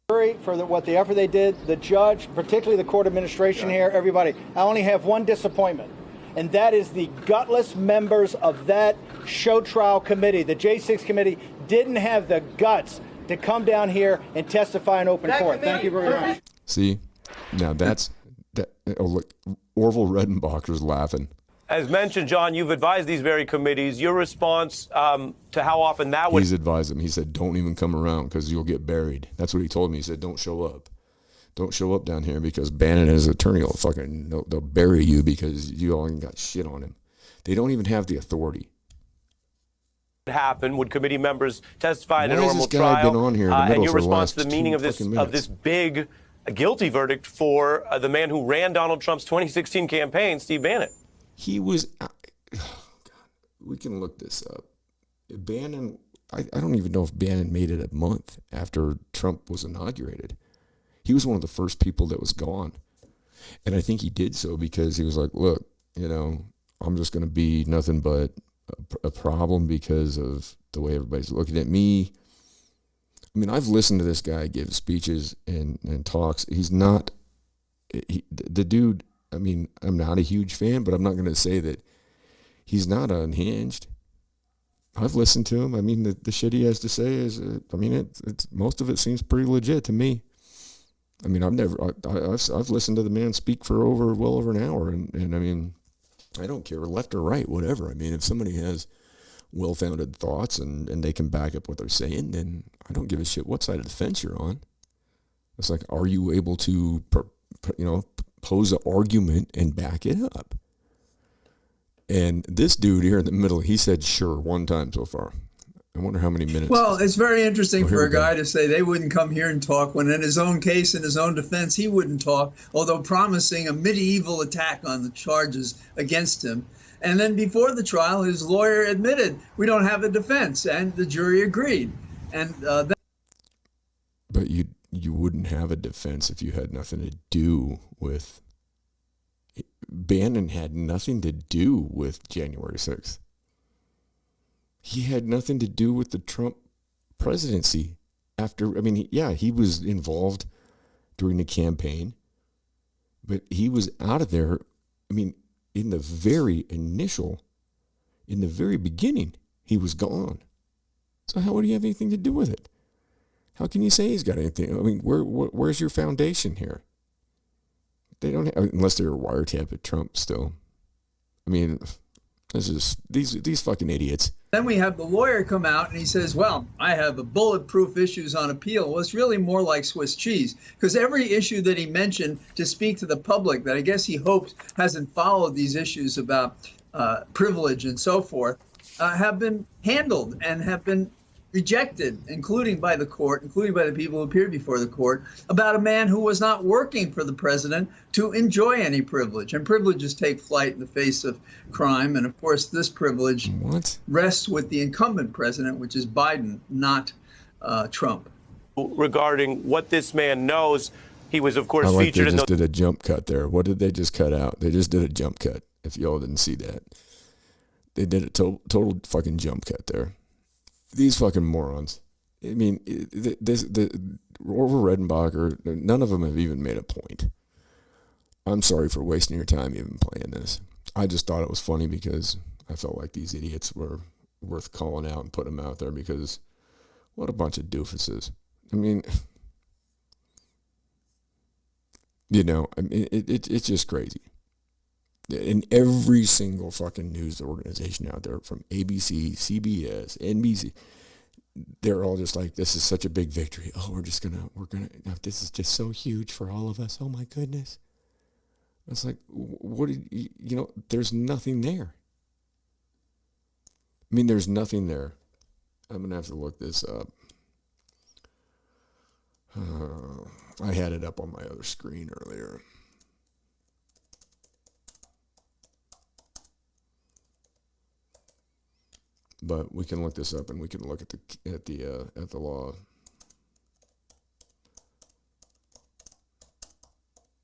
For the effort they did, the judge, particularly the court administration here, everybody. I only have one disappointment, and that is the gutless members of that show trial committee. The J6 committee didn't have the guts to come down here and testify in open court. Thank you very much. See, now that's that. Oh, look, Orville Redenbacher's laughing. As mentioned, John, you've advised these very committees. Your response to how often that would... He's advised them. He said, don't even come around because you'll get buried. That's what he told me. He said, don't show up. Don't show up down here because Bannon and his attorney will they'll bury you because you all got shit on him. They don't even have the authority. Happen? Would committee members testify in a normal trial? Been on here and your response to the meaning of this big guilty verdict for the man who ran Donald Trump's 2016 campaign, Steve Bannon? He was. We can look this up. Bannon. I don't even know if Bannon made it a month after Trump was inaugurated. He was one of the first people that was gone. And I think he did so because he was like, look, I'm just going to be nothing but a problem because of the way everybody's looking at me. I mean, I've listened to this guy give speeches and talks. He's not, the dude, I mean, I'm not a huge fan, but I'm not going to say that he's not unhinged. I've listened to him. I mean, the shit he has to say is, it's most of it seems pretty legit to me. I mean, I've listened to the man speak for well over an hour, and I mean, I don't care, left or right, whatever. I mean, if somebody has well-founded thoughts and they can back up what they're saying, then I don't give a shit what side of the fence you're on. It's like, are you able to, pose an argument and back it up? And this dude here in the middle, he said sure one time so far. I wonder how many minutes. Well, it's very interesting for a guy to say they wouldn't come here and talk when in his own case, in his own defense, he wouldn't talk, although promising a medieval attack on the charges against him. And then before the trial, his lawyer admitted, we don't have a defense, and the jury agreed. And But you wouldn't have a defense if you had nothing to do with... Bannon had nothing to do with January 6th. He had nothing to do with the Trump presidency. He was involved during the campaign, but he was out of there. I mean, in the very beginning, he was gone. So how would he have anything to do with it? How can you say he's got anything? I mean, where's your foundation here? They don't have, unless they're wiretap at Trump still. I mean, this is these fucking idiots. Then we have the lawyer come out and he says, well, I have a bulletproof issues on appeal. Well, it's really more like Swiss cheese, because every issue that he mentioned to speak to the public that I guess he hopes hasn't followed these issues about privilege and so forth have been handled and have been rejected, including by the court, including by the people who appeared before the court, about a man who was not working for the president to enjoy any privilege. And privileges take flight in the face of crime. And of course, this privilege rests with the incumbent president, which is Biden, not Trump. Regarding what this man knows, he was, of course, featured in the... They just did a jump cut there. What did they just cut out? They just did a jump cut, if y'all didn't see that. They did a total fucking jump cut there. These fucking morons. I mean, Orville Redenbacher, none of them have even made a point. I'm sorry for wasting your time even playing this. I just thought it was funny because I felt like these idiots were worth calling out and putting them out there because what a bunch of doofuses. I mean, it's just crazy. In every single fucking news organization out there, from ABC, CBS, NBC, they're all just like, this is such a big victory. Oh, we're gonna, this is just so huge for all of us. Oh my goodness. It's like, what did there's nothing there. I mean, there's nothing there. I'm going to have to look this up. I had it up on my other screen earlier. But we can look this up and we can look at the law.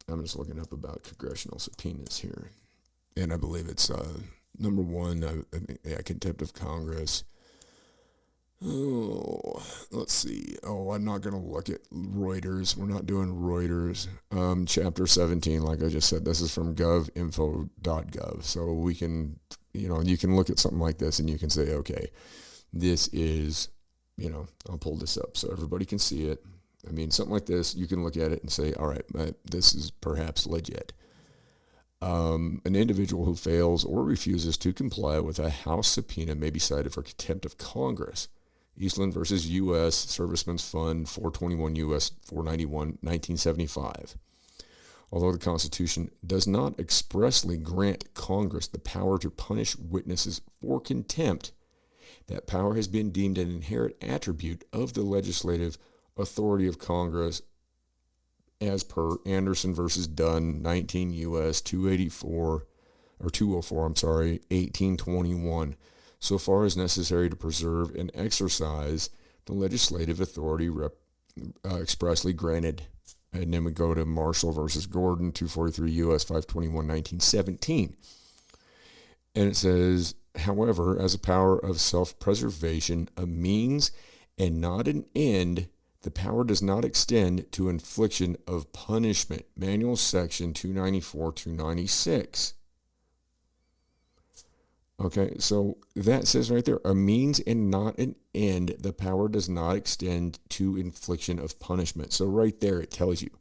I'm just looking up about congressional subpoenas here, and I believe it's number one, contempt of Congress. Oh, let's see. Oh, I'm not going to look at Reuters. We're not doing Reuters. Chapter 17, like I just said, this is from govinfo.gov. So we can, you can look at something like this and you can say, okay, this is, I'll pull this up so everybody can see it. I mean, something like this, you can look at it and say, all right, this is perhaps legit. An individual who fails or refuses to comply with a House subpoena may be cited for contempt of Congress. Eastland versus U.S. Servicemen's Fund 421 U.S. 491, 1975. Although the Constitution does not expressly grant Congress the power to punish witnesses for contempt, that power has been deemed an inherent attribute of the legislative authority of Congress as per Anderson versus Dunn, 19 U.S. 204, 1821, so far as necessary to preserve and exercise the legislative authority expressly granted. And then we go to Marshall versus Gordon, 243 U.S. 521, 1917. And it says, however, as a power of self-preservation, a means and not an end, the power does not extend to infliction of punishment. Manual section 294-296. Okay, so that says right there, a means and not an end, the power does not extend to infliction of punishment. So right there it tells you,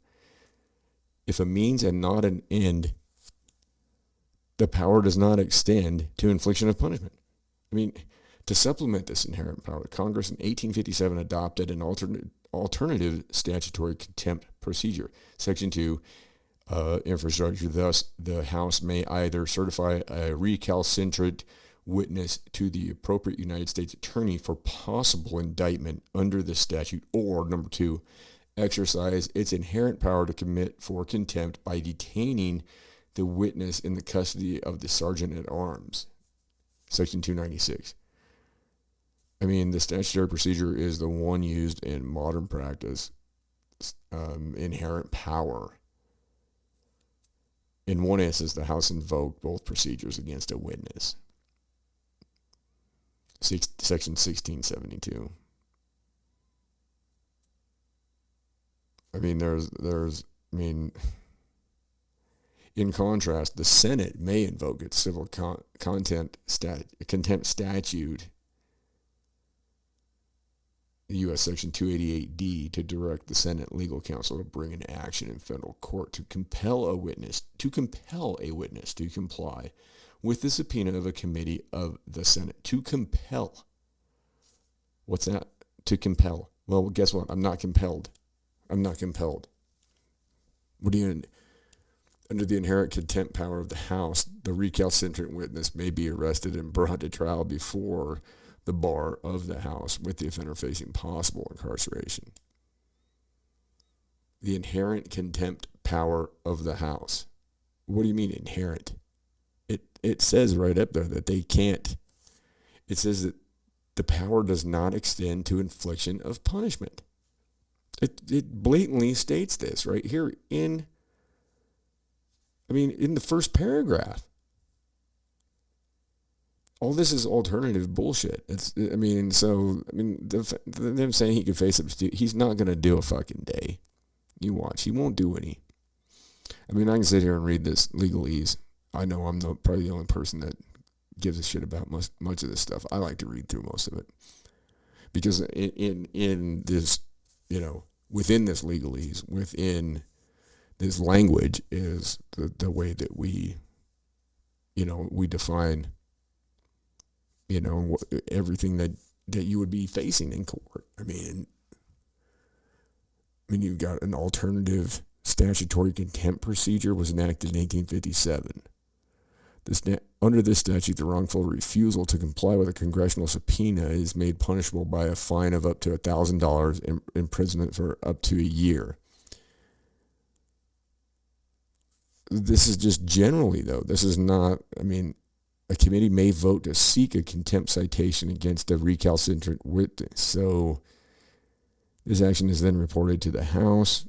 if a means and not an end, the power does not extend to infliction of punishment. I mean, to supplement this inherent power, Congress in 1857 adopted an alternative statutory contempt procedure. Section 2, infrastructure. Thus, the House may either certify a recalcitrant witness to the appropriate United States attorney for possible indictment under the statute, or number 2, exercise its inherent power to commit for contempt by detaining the witness in the custody of the sergeant at arms. Section 296. I mean, the statutory procedure is the one used in modern practice. Inherent power. In one instance, the House invoked both procedures against a witness. Section 1672. I mean, in contrast, the Senate may invoke its civil contempt statute, U.S. Section 288D, to direct the Senate legal counsel to bring an action in federal court to compel a witness to comply with the subpoena of a committee of the Senate. To compel. What's that? To compel. Well, guess what? I'm not compelled. What do you... Under the inherent contempt power of the House, the recalcitrant witness may be arrested and brought to trial before the bar of the House, with the offender facing possible incarceration. The inherent contempt power of the House. What do you mean inherent? It says right up there that they can't. It says that the power does not extend to infliction of punishment. It blatantly states this right here in the first paragraph. All this is alternative bullshit. Them saying he could face up to, he's not going to do a fucking day. You watch. He won't do any. I can sit here and read this legalese. I know I'm probably the only person that gives a shit about much of this stuff. I like to read through most of it. Because in this, within this legalese, within this language is the way that we define, everything that you would be facing in court. You've got an alternative statutory contempt procedure was enacted in 1857. Under this statute, the wrongful refusal to comply with a congressional subpoena is made punishable by a fine of up to $1,000 and imprisonment for up to a year. This is just generally, though. This is not, a committee may vote to seek a contempt citation against a recalcitrant witness. So this action is then reported to the House,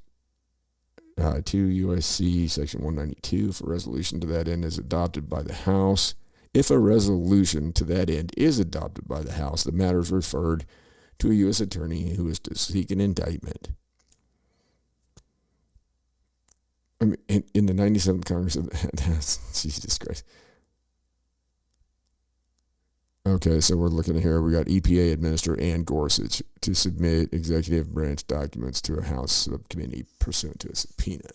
2 U.S.C. Section 192. If a resolution to that end is adopted by the House, the matter is referred to a U.S. attorney who is to seek an indictment. In the 97th Congress of Jesus Christ. Okay, so we're looking at here. We got EPA Administrator Ann Gorsuch to submit executive branch documents to a House subcommittee pursuant to a subpoena.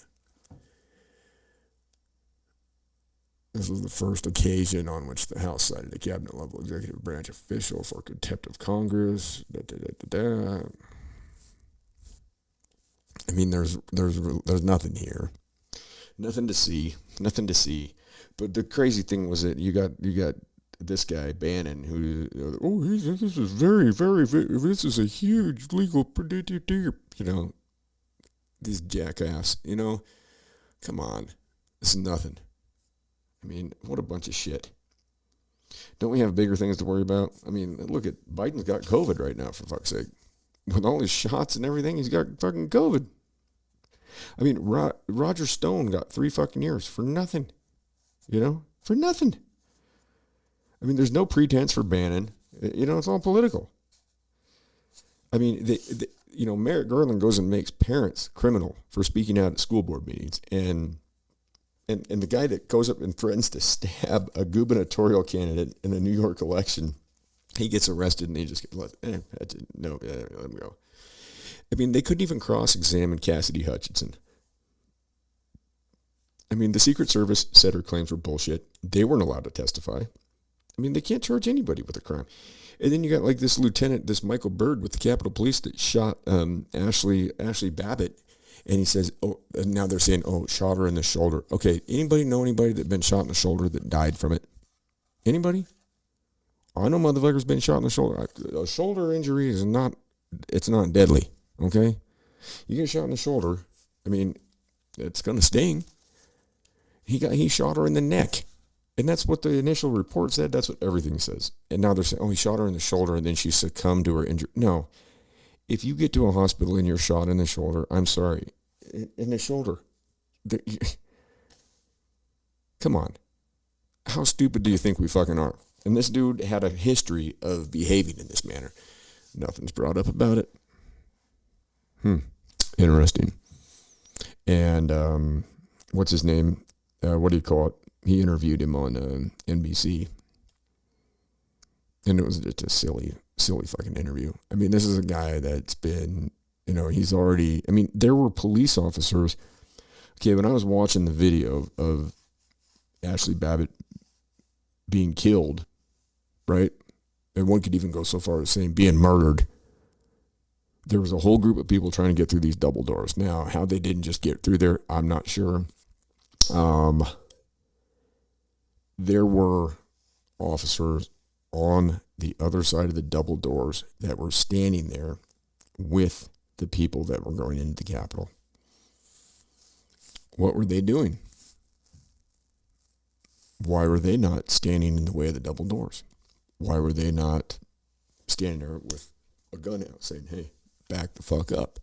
This was the first occasion on which the House cited a cabinet-level executive branch official for contempt of Congress. I mean, there's nothing here, nothing to see. But the crazy thing was that you got this guy Bannon, who this is very, very, this is a huge legal these jackass, come on, this is nothing. I mean, what a bunch of shit. Don't we have bigger things to worry about? I mean, look at Biden's got COVID right now, for fuck's sake. With all his shots and everything, he's got fucking COVID. I mean, Roger Stone got 3 fucking years for nothing. For nothing. I mean, there's no pretense for Bannon. It's all political. I mean, Merrick Garland goes and makes parents criminal for speaking out at school board meetings. And the guy that goes up and threatens to stab a gubernatorial candidate in a New York election, he gets arrested and he just gets let him go. I mean, they couldn't even cross-examine Cassidy Hutchinson. I mean, the Secret Service said her claims were bullshit. They weren't allowed to testify. I mean, they can't charge anybody with a crime. And then you got like this lieutenant, this Michael Byrd with the Capitol Police that shot Ashley Babbitt. And he says, and now they're saying, shot her in the shoulder. Okay, anybody know anybody that been shot in the shoulder that died from it? Anybody? I know motherfuckers been shot in the shoulder. A shoulder injury is not deadly, okay? You get shot in the shoulder, I mean, it's going to sting. He shot her in the neck. And that's what the initial report said. That's what everything says. And now they're saying, he shot her in the shoulder and then she succumbed to her injury. No. If you get to a hospital and you're shot in the shoulder, I'm sorry, in the shoulder. Come on. How stupid do you think we fucking are? And this dude had a history of behaving in this manner. Nothing's brought up about it. Interesting. And what's his name? What do you call it? He interviewed him on NBC. And it was just a silly fucking interview. I mean, this is a guy that's been, he's already, I mean, there were police officers. Okay, when I was watching the video of Ashley Babbitt being killed, right? And one could even go so far as saying being murdered. There was a whole group of people trying to get through these double doors. Now, how they didn't just get through there, I'm not sure. There were officers on the other side of the double doors that were standing there with the people that were going into the Capitol. What were they doing? Why were they not standing in the way of the double doors? Why were they not standing there with a gun out saying, hey, back the fuck up?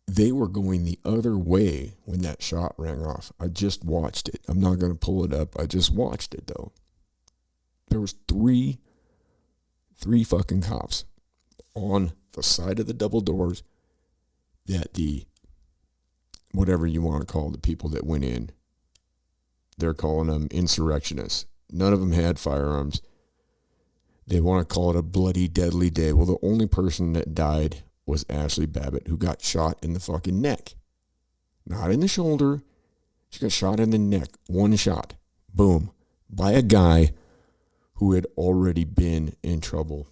They were going the other way when that shot rang off. I just watched it. I'm not going to pull it up. I just watched it, though. There was three fucking cops on the side of the double doors that the, whatever you want to call the people that went in, they're calling them insurrectionists. None of them had firearms. They want to call it a bloody, deadly day. Well, the only person that died was Ashley Babbitt, who got shot in the fucking neck. Not in the shoulder. She got shot in the neck. One shot. Boom. By a guy who had already been in trouble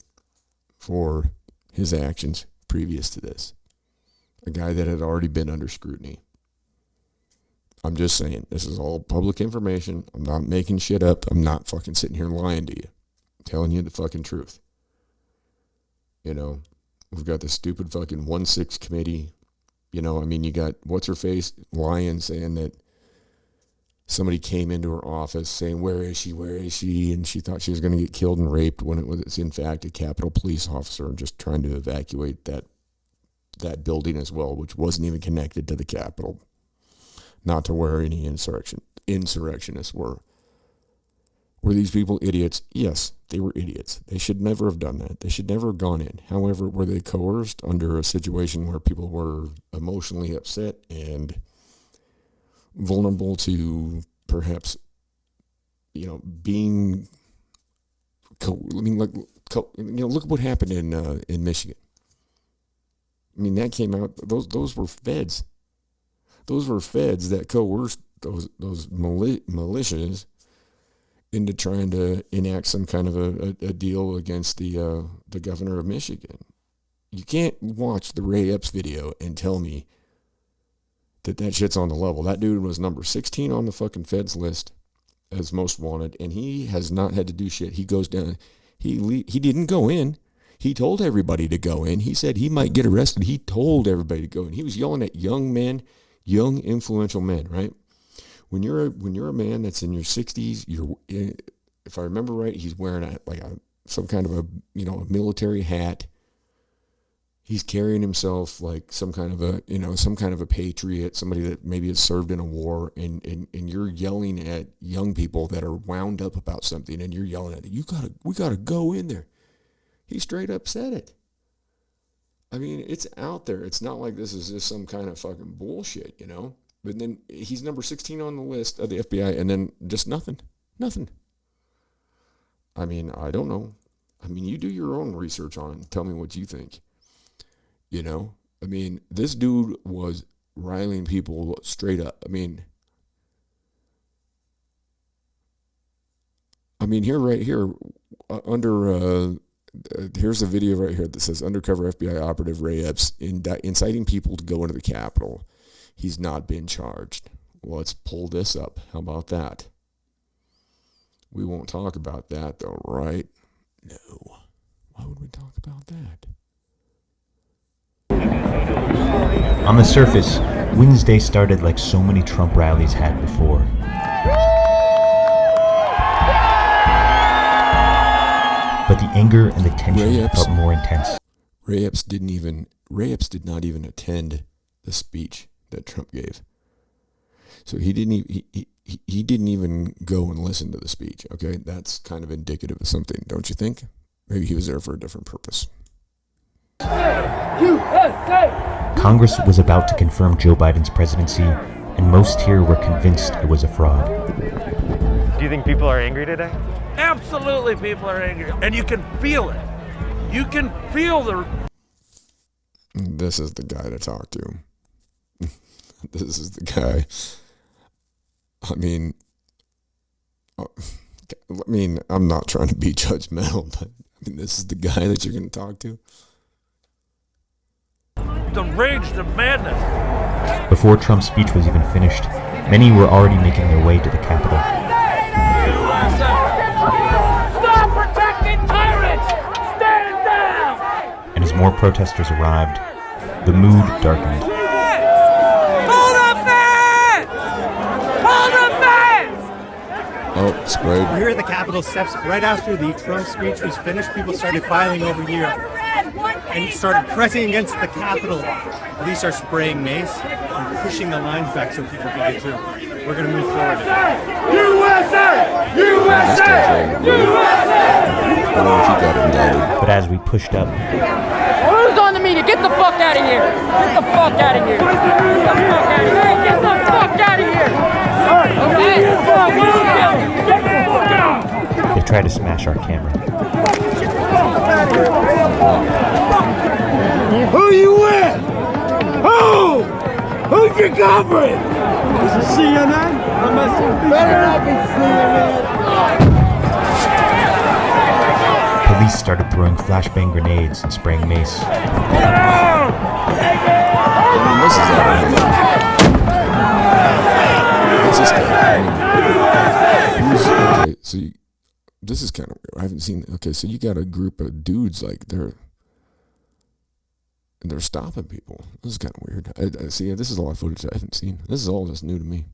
for his actions previous to this. A guy that had already been under scrutiny. I'm just saying, this is all public information. I'm not making shit up. I'm not fucking sitting here lying to you. I'm telling you the fucking truth. We've got the stupid fucking 1-6 committee. I mean, you got what's-her-face lying, saying that somebody came into her office saying, where is she? And she thought she was going to get killed and raped when it was, in fact, a Capitol Police officer just trying to evacuate that building as well, which wasn't even connected to the Capitol. Not to where any insurrectionists were. Were these people idiots? Yes, they were idiots. They should never have done that. They should never have gone in. However, were they coerced under a situation where people were emotionally upset and vulnerable to perhaps, being, look at what happened in Michigan. I mean, that came out, those were feds. Those were feds that coerced militias into trying to enact some kind of a deal against the governor of Michigan. You can't watch the Ray Epps video and tell me that shit's on the level. That dude was number 16 on the fucking feds list as most wanted, and he has not had to do shit. He goes down. He didn't go in. He told everybody to go in. He said he might get arrested. He told everybody to go in. He was yelling at young men, young influential men, right? When you're a man that's in your 60s, if I remember right, he's wearing some kind of a military hat. He's carrying himself like some kind of a patriot, somebody that maybe has served in a war, and you're yelling at young people that are wound up about something, and you're yelling at it. We gotta go in there. He straight up said it. I mean, it's out there. It's not like this is just some kind of fucking bullshit, But then he's number 16 on the list of the FBI, and then just nothing. I mean, I don't know. I mean, you do your own research on it and tell me what you think. I mean, this dude was riling people straight up. I mean, right here, here's a video right here that says undercover FBI operative Ray Epps inciting people to go into the Capitol. He's not been charged. Well, let's pull this up. How about that? We won't talk about that though, right? No. Why would we talk about that? On the surface, Wednesday started like so many Trump rallies had before. But the anger and the tension felt more intense. Ray Epps did not even attend the speech that Trump gave. So he didn't even go and listen to the speech. Okay, that's kind of indicative of something, don't you think? Maybe he was there for a different purpose. Congress was about to confirm Joe Biden's presidency, and most here were convinced it was a fraud. Do you think people are angry today? Absolutely, people are angry, and you can feel it. You can feel the... This is the guy to talk to. This is the guy. I mean, I'm not trying to be judgmental, but this is the guy that you're going to talk to. The rage, the madness. Before Trump's speech was even finished, many were already making their way to the Capitol. Stop protecting tyrants! Stand down! And as more protesters arrived, the mood darkened. Hold up, man! Hold up, man! Oh, sprayed. We're here at the Capitol steps. Right after the Trump speech was finished, people started filing over here and started pressing against the Capitol. Police are spraying mace and pushing the lines back so people can get through. We're going to move forward. USA! USA! USA! But as we pushed up, Who's on the media? Get the fuck out of here! Get the fuck out of here! Get the fuck out of here! Get the fuck out of here! Okay? Get the fuck out! they tried to smash our camera. Who you with? Who? Who's your covering? This is CNN? Better not be CNN. Police started throwing flashbang grenades and spraying mace. This is out of hand. What's this guy? Okay, so this is kind of weird. I haven't seen. Okay, so you got a group of dudes like they're stopping people. This is kind of weird. I see. This is a lot of footage I haven't seen. This is all just new to me.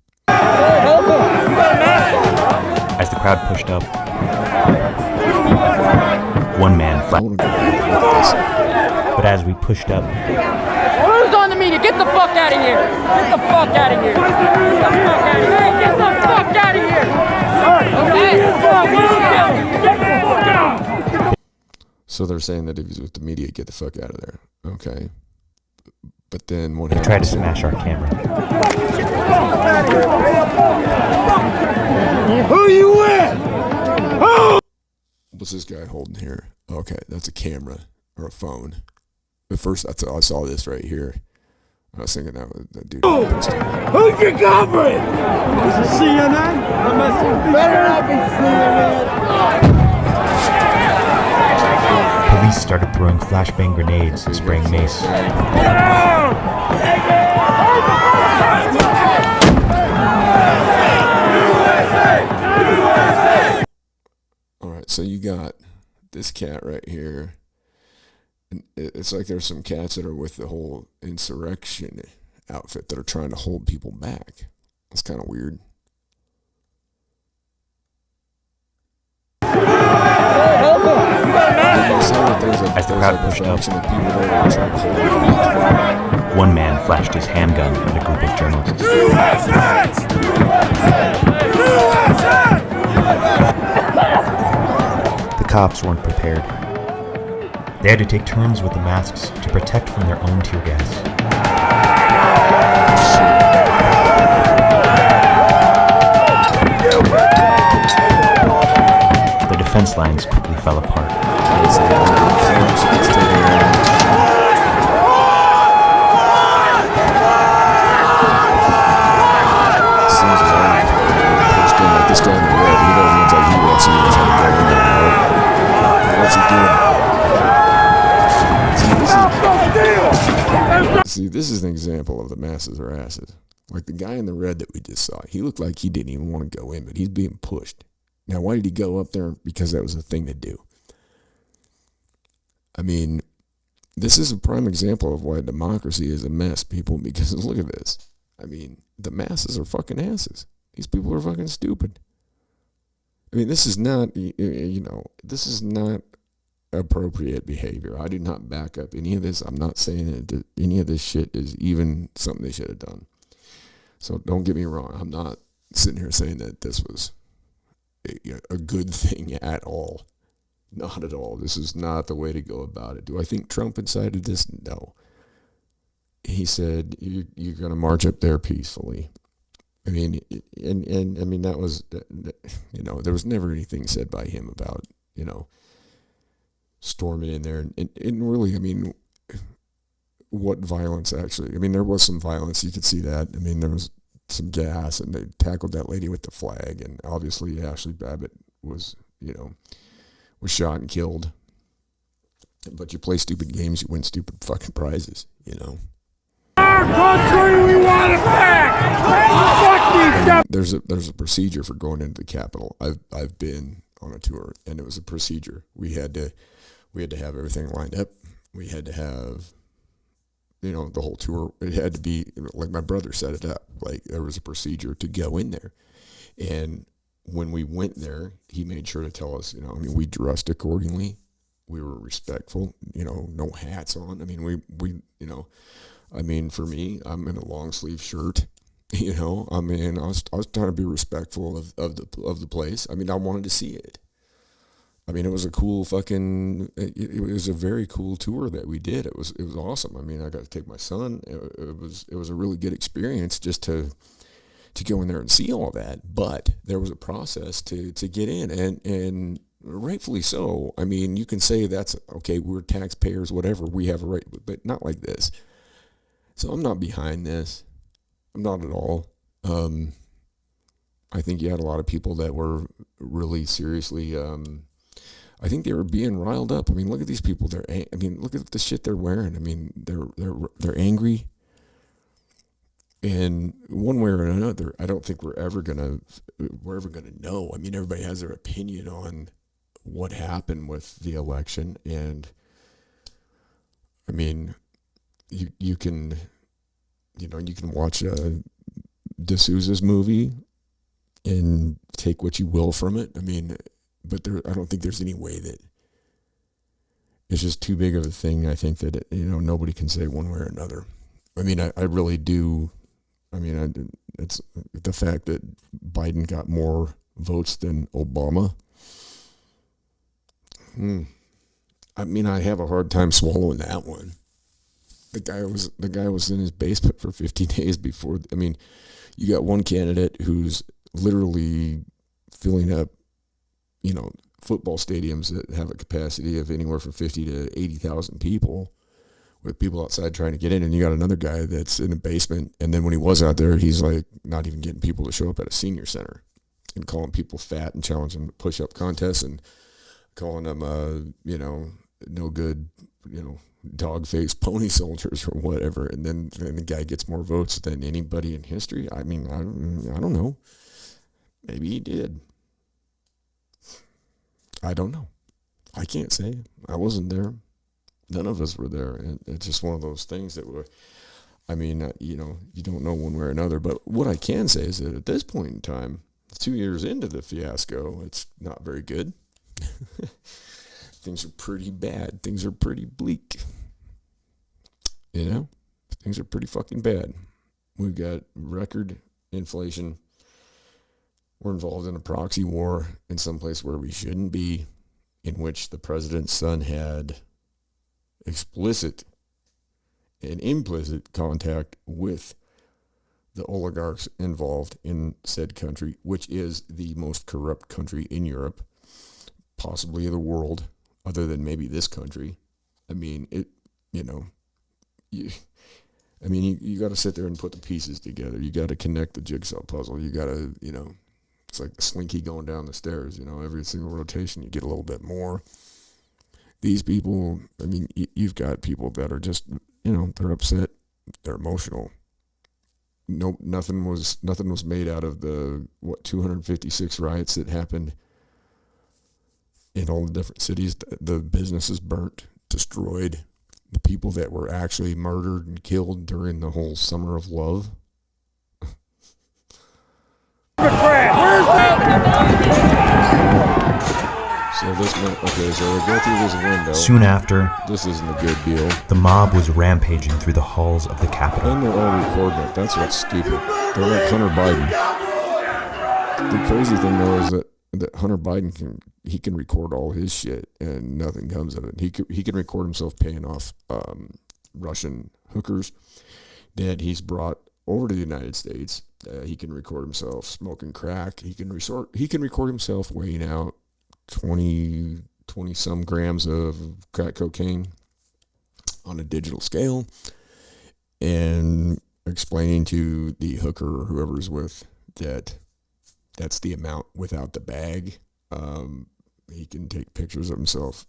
As the crowd pushed up, one man but as we pushed up, Who's on the media? Get the fuck out of here! Get the fuck out of here! Get the fuck out of here! Get the fuck out of here! Okay? Get the fuck out! So they're saying that if he's with the media, get the fuck out of there. Okay. But then what they happened? tried to smash our camera. Who you with? Who? What's this guy holding here? Okay, that's a camera or a phone. At first, I saw this right here. I was thinking that was that dude. Who's your covering? Is it CNN? Better not be CNN. Police started throwing flashbang grenades and spraying mace. Alright, so you got this cat right here. And it's like there's some cats that are with the whole insurrection outfit that are trying to hold people back. It's kind of weird. As the crowd pushed up, one man flashed his handgun at a group of journalists. The cops weren't prepared. They had to take turns with the masks to protect from their own tear gas. The defense lines quickly fell apart. This guy in the red, he doesn't look like he wants to even try to go in there. What's he doing? See, this is an example of the masses are asses. Like the guy in the red that we just saw, he looked like he didn't even want to go in, but he's being pushed. Now, why did he go up there? Because that was the thing to do. I mean, this is a prime example of why democracy is a mess, people, because look at this. I mean, the masses are fucking asses. These people are fucking stupid. I mean, this is not, this is not appropriate behavior. I do not back up any of this. I'm not saying that any of this shit is even something they should have done. So don't get me wrong. I'm not sitting here saying that this was a good thing at all. Not at all. This is not the way to go about it. Do I think Trump incited this? No. He said, you're going to march up there peacefully. I mean, and I mean, that was, there was never anything said by him about, storming in there. And really, I mean, what violence actually, I mean, there was some violence. You could see that. I mean, there was some gas and they tackled that lady with the flag. And obviously Ashley Babbitt was, was shot and killed. But you play stupid games, you win stupid fucking prizes, Our country, we want it back! Fuck these guys! There's a procedure for going into the Capitol. I've been on a tour, and it was a procedure. We had to have everything lined up. We had to have, the whole tour. It had to be like my brother set it up. Like there was a procedure to go in there, and when we went there, he made sure to tell us. We dressed accordingly. We were respectful. No hats on. I mean, we I mean, for me, I'm in a long sleeve shirt. I was trying to be respectful of the place. I mean, I wanted to see it. I mean, it was a cool fucking. It was a very cool tour that we did. It was awesome. I mean, I got to take my son. It was a really good experience just to go in there and see all that. But there was a process to get in, and rightfully so. I mean, you can say that's okay. We're taxpayers, whatever. We have a right, but not like this. So I'm not behind this. I'm not at all. I think you had a lot of people that were really seriously, I think they were being riled up. I mean, look at these people. Look at the shit they're wearing. I mean, they're angry. And one way or another, I don't think we're ever gonna know. I mean, everybody has their opinion on what happened with the election. And I mean, you can watch D'Souza's movie and take what you will from it. I mean, but I don't think there's any way that it's just too big of a thing. I think that nobody can say one way or another. I mean, I really do. I mean, it's the fact that Biden got more votes than Obama. I mean, I have a hard time swallowing that one. The guy was in his basement for 50 days before. I mean, you got one candidate who's literally filling up, football stadiums that have a capacity of anywhere from 50 to 80,000 people with people outside trying to get in, and you got another guy that's in a basement, and then when he was out there, he's like not even getting people to show up at a senior center and calling people fat and challenging them to push-up contests and calling them, no good, dog-faced pony soldiers or whatever, and then the guy gets more votes than anybody in history. I mean, I don't know. Maybe he did. I don't know. I can't say. I wasn't there. None of us were there. And it's just one of those things that were, you don't know one way or another. But what I can say is that at this point in time, 2 years into the fiasco, it's not very good. Things are pretty bad. Things are pretty bleak. Things are pretty fucking bad. We've got record inflation. We're involved in a proxy war in some place where we shouldn't be, in which the president's son had explicit and implicit contact with the oligarchs involved in said country, which is the most corrupt country in Europe, possibly the world, other than maybe this country. You got to sit there and put the pieces together. You got to connect the jigsaw puzzle. You got to, it's like the slinky going down the stairs, every single rotation you get a little bit more. These people, you've got people that are just, they're upset, they're emotional. No, nothing was made out of the 256 riots that happened in all the different cities. The businesses burnt, destroyed. The people that were actually murdered and killed during the whole Summer of Love. So we go through this window. Soon after, this isn't a good deal. The mob was rampaging through the halls of the Capitol. And they're all recording it. That's what's stupid. They're like Hunter Biden. The crazy thing though is that Hunter Biden can record all his shit and nothing comes of it. He can record himself paying off Russian hookers that he's brought over to the United States. He can record himself smoking crack. He can record himself weighing out 20 some grams of crack cocaine on a digital scale and explaining to the hooker or whoever's with that's the amount without the bag. He can take pictures of himself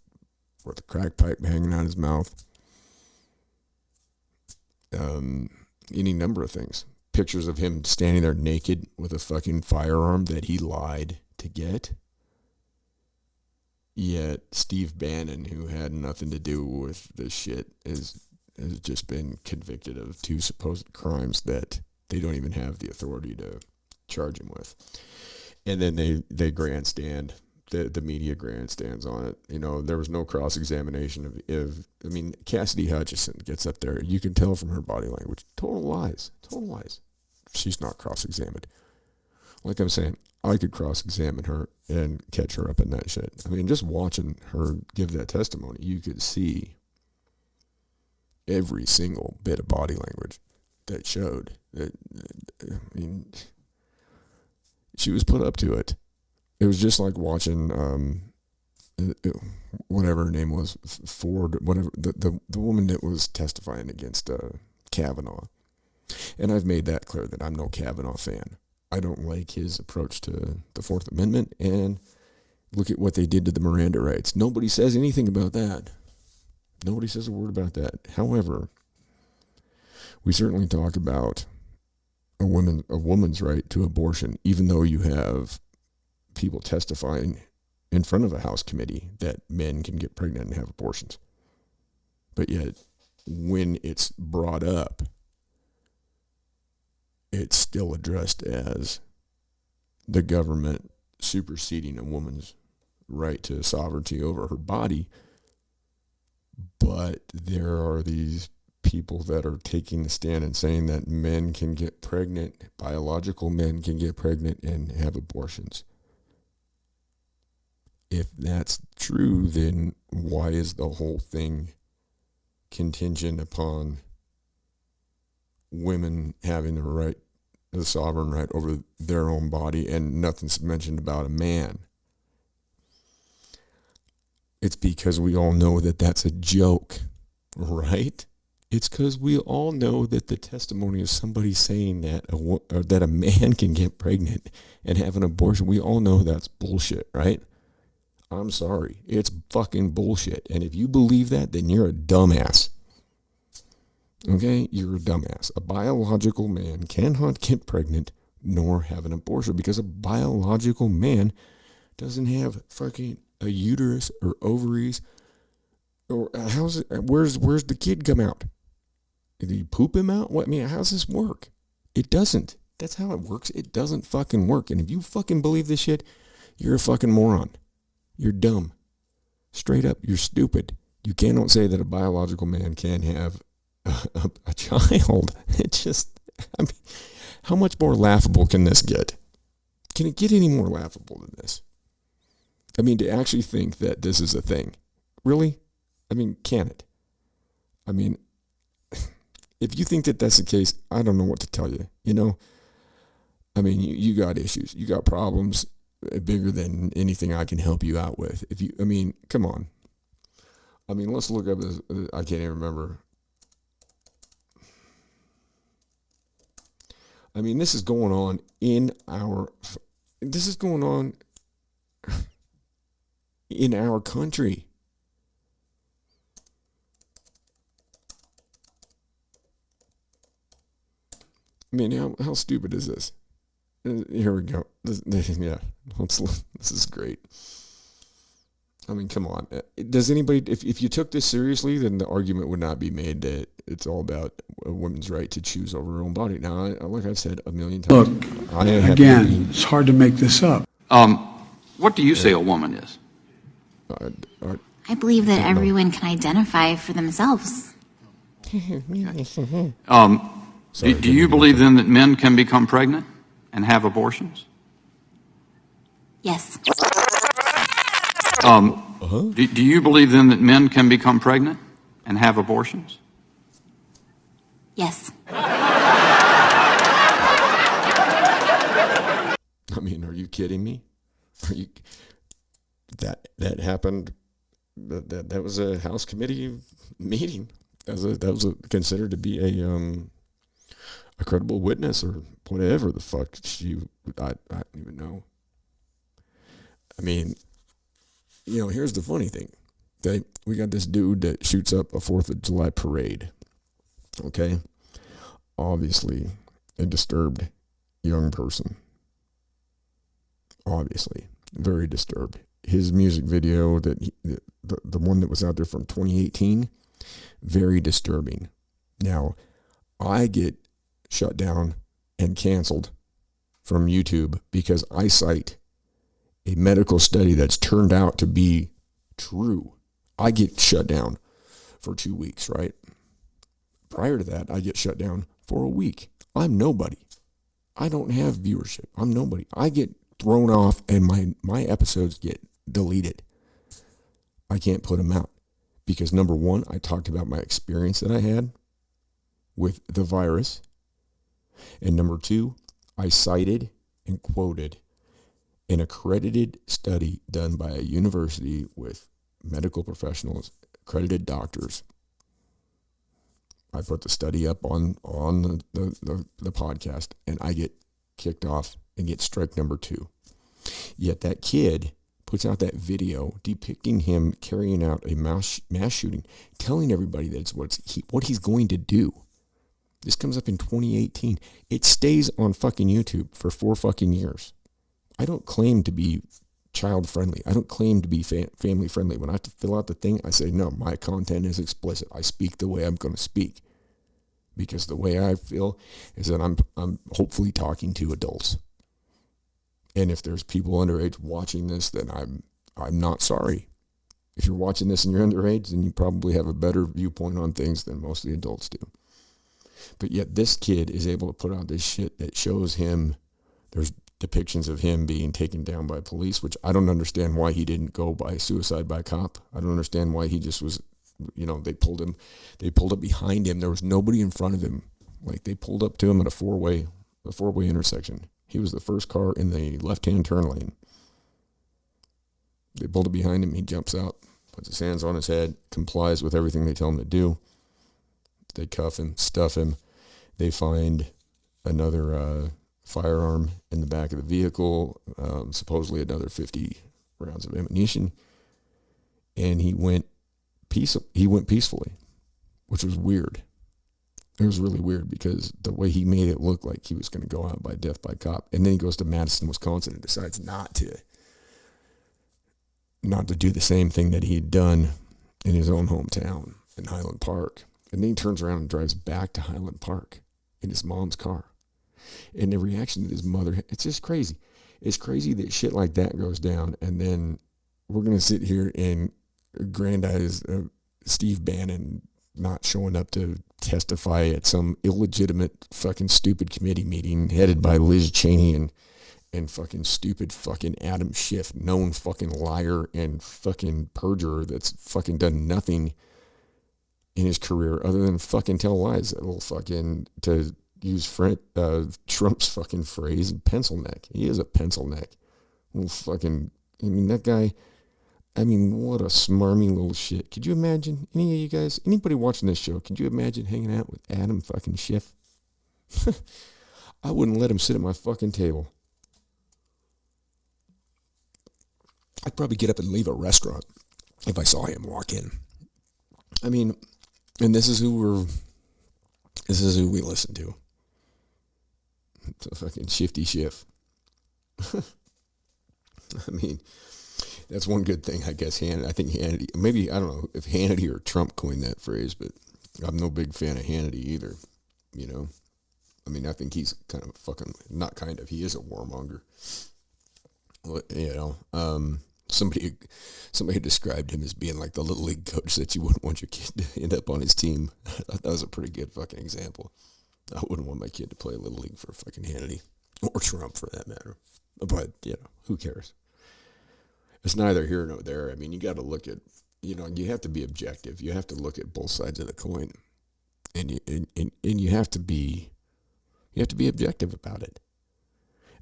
with a crack pipe hanging out his mouth. Any number of things. Pictures of him standing there naked with a fucking firearm that he lied to get. Yet Steve Bannon, who had nothing to do with this shit, has just been convicted of 2 supposed crimes that they don't even have the authority to charge him with. And then they grandstand, the media grandstands on it. There was no cross-examination of Cassidy Hutchinson gets up there. You can tell from her body language. Total lies. She's not cross-examined. Like I'm saying, I could cross-examine her and catch her up in that shit. Just watching her give that testimony, you could see every single bit of body language that showed that, she was put up to it. It was just like watching, whatever her name was, Ford, whatever, the woman that was testifying against Kavanaugh. And I've made that clear that I'm no Kavanaugh fan. I don't like his approach to the Fourth Amendment, and look at what they did to the Miranda rights. Nobody says anything about that. Nobody says a word about that. However, we certainly talk about a woman's right to abortion, even though you have people testifying in front of a House committee that men can get pregnant and have abortions. But yet, when it's brought up, it's still addressed as the government superseding a woman's right to sovereignty over her body. But there are these people that are taking the stand and saying that men can get pregnant, biological men can get pregnant and have abortions. If that's true, then why is the whole thing contingent upon women having the right, the sovereign right over their own body, and nothing's mentioned about a man? It's because we all know that that's a joke, right? It's because we all know that the testimony of somebody saying that that a man can get pregnant and have an abortion, we all know that's bullshit, right? I'm sorry. It's fucking bullshit. And if you believe that, then you're a dumbass. Okay? You're a dumbass. A biological man cannot get pregnant nor have an abortion because a biological man doesn't have fucking a uterus or ovaries. Or where's the kid come out? Did you poop him out? What? I mean, how's this work? It doesn't. That's how it works. It doesn't fucking work. And if you fucking believe this shit, you're a fucking moron. You're dumb. Straight up, you're stupid. You cannot say that a biological man can have a child. It's just, I mean, how much more laughable can this get? Can it get any more laughable than this? I mean, to actually think that this is a thing. Really? I mean, can it? I mean, if you think that that's the case, I don't know what to tell you. You know? I mean, you got issues. You got problems bigger than anything I can help you out with. I mean, come on. I mean, let's look up this. I can't even remember. I mean, this is going on in our country. I mean, how stupid is this? Here we go. This is great. I mean, come on. Does anybody, if you took this seriously, then the argument would not be made that it's all about a woman's right to choose over her own body. Now, like I've said a million times. Look, again, it's hard to make this up. What do you say a woman is? I believe that everyone can identify for themselves. Do you believe then that men can become pregnant and have abortions? Yes. Do you believe then that men can become pregnant and have abortions? Yes. I mean, are you kidding me? That happened? That was a House committee meeting. That was considered to be a credible witness or whatever the fuck I don't even know. I mean, you know, here's the funny thing. Okay, we got this dude that shoots up a 4th of July parade. Okay, obviously a disturbed young person. Obviously, very disturbed. His music video the one that was out there from 2018, very disturbing. Now, I get shut down and canceled from YouTube because I cite a medical study that's turned out to be true. I get shut down for 2 weeks, right? Prior to that, I get shut down for a week. I'm nobody. I don't have viewership. I'm nobody. I get thrown off and my episodes get deleted. I can't put them out because number one, I talked about my experience that I had with the virus. And number two, I cited and quoted an accredited study done by a university with medical professionals, accredited doctors. I put the study up on the podcast, and I get kicked off and get strike number 2. Yet that kid puts out that video depicting him carrying out a mass shooting, telling everybody that it's what he's going to do. This comes up in 2018. It stays on fucking YouTube for 4 fucking years. I don't claim to be child friendly. I don't claim to be family friendly. When I have to fill out the thing, I say, no, my content is explicit. I speak the way I'm going to speak. Because the way I feel is that I'm hopefully talking to adults. And if there's people underage watching this, then I'm not sorry. If you're watching this and you're underage, then you probably have a better viewpoint on things than most of the adults do. But yet this kid is able to put out this shit that shows him, there's depictions of him being taken down by police, which I don't understand why he didn't go by suicide by cop. I don't understand why he just was, they pulled up behind him. There was nobody in front of him. Like they pulled up to him at a four-way intersection. He was the first car in the left-hand turn lane. They pulled up behind him. He jumps out, puts his hands on his head, complies with everything they tell him to do. They cuff him, stuff him. They find another firearm in the back of the vehicle, supposedly another 50 rounds of ammunition. And he went peacefully, which was weird. It was really weird because the way he made it look like he was going to go out by death by cop. And then he goes to Madison, Wisconsin and decides not to do the same thing that he had done in his own hometown in Highland Park. And then he turns around and drives back to Highland Park in his mom's car. And the reaction that his mother, it's just crazy. It's crazy that shit like that goes down. And then we're going to sit here and aggrandize Steve Bannon not showing up to testify at some illegitimate fucking stupid committee meeting headed by Liz Cheney and fucking stupid fucking Adam Schiff, known fucking liar and fucking perjurer that's fucking done nothing in his career other than fucking tell lies. That little fucking, to use Trump's fucking phrase, pencil neck. He is a pencil neck. Little fucking, I mean, that guy, I mean, what a smarmy little shit. Could you imagine, any of you guys, anybody watching this show, could you imagine hanging out with Adam fucking Schiff? I wouldn't let him sit at my fucking table. I'd probably get up and leave a restaurant if I saw him walk in. I mean, and this is who we listen to. The fucking Shifty Schiff. I mean, that's one good thing, I guess. I think Hannity, maybe, I don't know if Hannity or Trump coined that phrase, but I'm no big fan of Hannity either, you know. I mean, I think he's kind of fucking, not kind of, he is a warmonger. You know, somebody described him as being like the little league coach that you wouldn't want your kid to end up on his team. I thought that was a pretty good fucking example. I wouldn't want my kid to play little league for fucking Hannity or Trump for that matter. But, you know, who cares? It's neither here nor there. I mean, you got to look at, you know, you have to be objective. You have to look at both sides of the coin, and you have to be objective about it.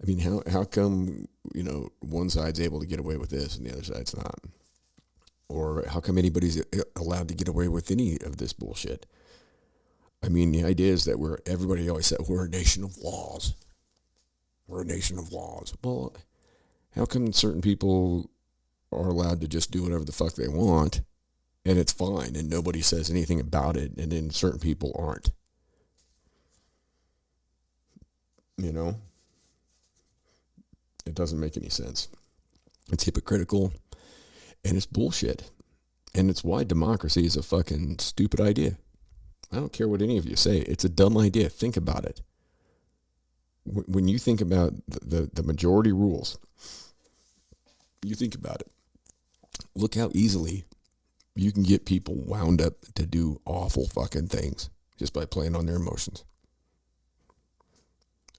I mean, how come, you know, one side's able to get away with this and the other side's not? Or how come anybody's allowed to get away with any of this bullshit? I mean, the idea is that everybody always said we're a nation of laws. We're a nation of laws. Well, how come certain people are allowed to just do whatever the fuck they want and it's fine and nobody says anything about it, and then certain people aren't? You know? It doesn't make any sense. It's hypocritical and it's bullshit. And it's why democracy is a fucking stupid idea. I don't care what any of you say. It's a dumb idea. Think about it. When you think about the majority rules, you think about it. Look how easily you can get people wound up to do awful fucking things just by playing on their emotions.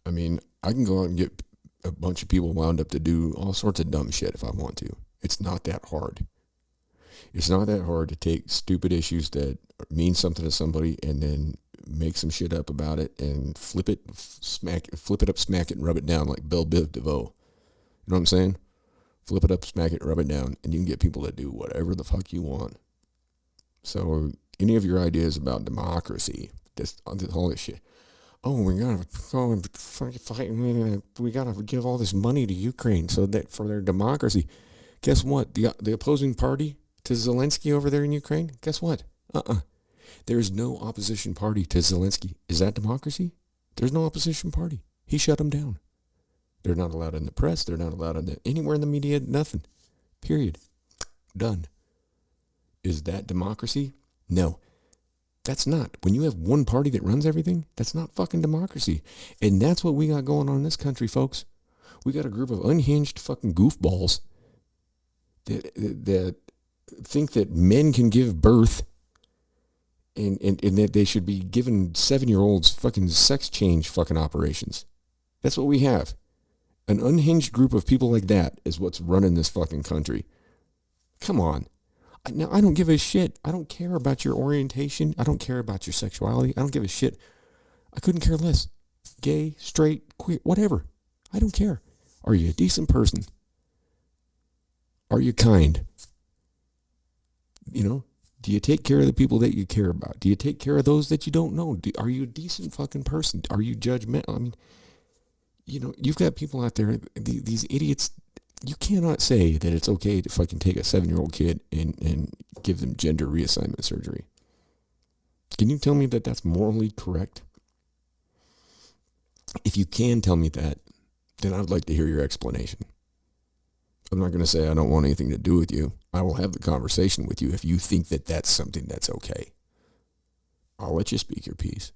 I mean, I can go out and get a bunch of people wound up to do all sorts of dumb shit if I want to. It's not that hard. It's not that hard to take stupid issues that mean something to somebody and then make some shit up about it and flip it up, smack it, and rub it down like Belle Biv DeVoe. You know what I'm saying? Flip it up, smack it, rub it down, and you can get people to do whatever the fuck you want. So any of your ideas about democracy, all this shit, oh, we gotta go and fight, we gotta give all this money to Ukraine so that for their democracy. Guess what? The opposing party to Zelensky over there in Ukraine, guess what? There is no opposition party to Zelensky. Is that democracy? There's no opposition party. He shut them down. They're not allowed in the press. They're not allowed anywhere in the media. Nothing. Period. Done. Is that democracy? No. That's not. When you have one party that runs everything, that's not fucking democracy. And that's what we got going on in this country, folks. We got a group of unhinged fucking goofballs that think that men can give birth and that they should be giving 7-year-olds fucking sex change fucking operations. That's what we have. An unhinged group of people like that is what's running this fucking country. Come on. Now, I don't give a shit. I don't care about your orientation. I don't care about your sexuality. I don't give a shit. I couldn't care less. Gay, straight, queer, whatever. I don't care. Are you a decent person? Are you kind? You know, Do you take care of the people that you care about? Do you take care of those that you don't know? Are you a decent fucking person? Are you judgmental? I mean, you know, you've got people out there, these idiots. You cannot say that it's okay to fucking take a 7-year-old kid and give them gender reassignment surgery. Can you tell me that that's morally correct? If you can tell me that, then I'd like to hear your explanation. I'm not going to say I don't want anything to do with you. I will have the conversation with you if you think that that's something that's okay. I'll let you speak your piece.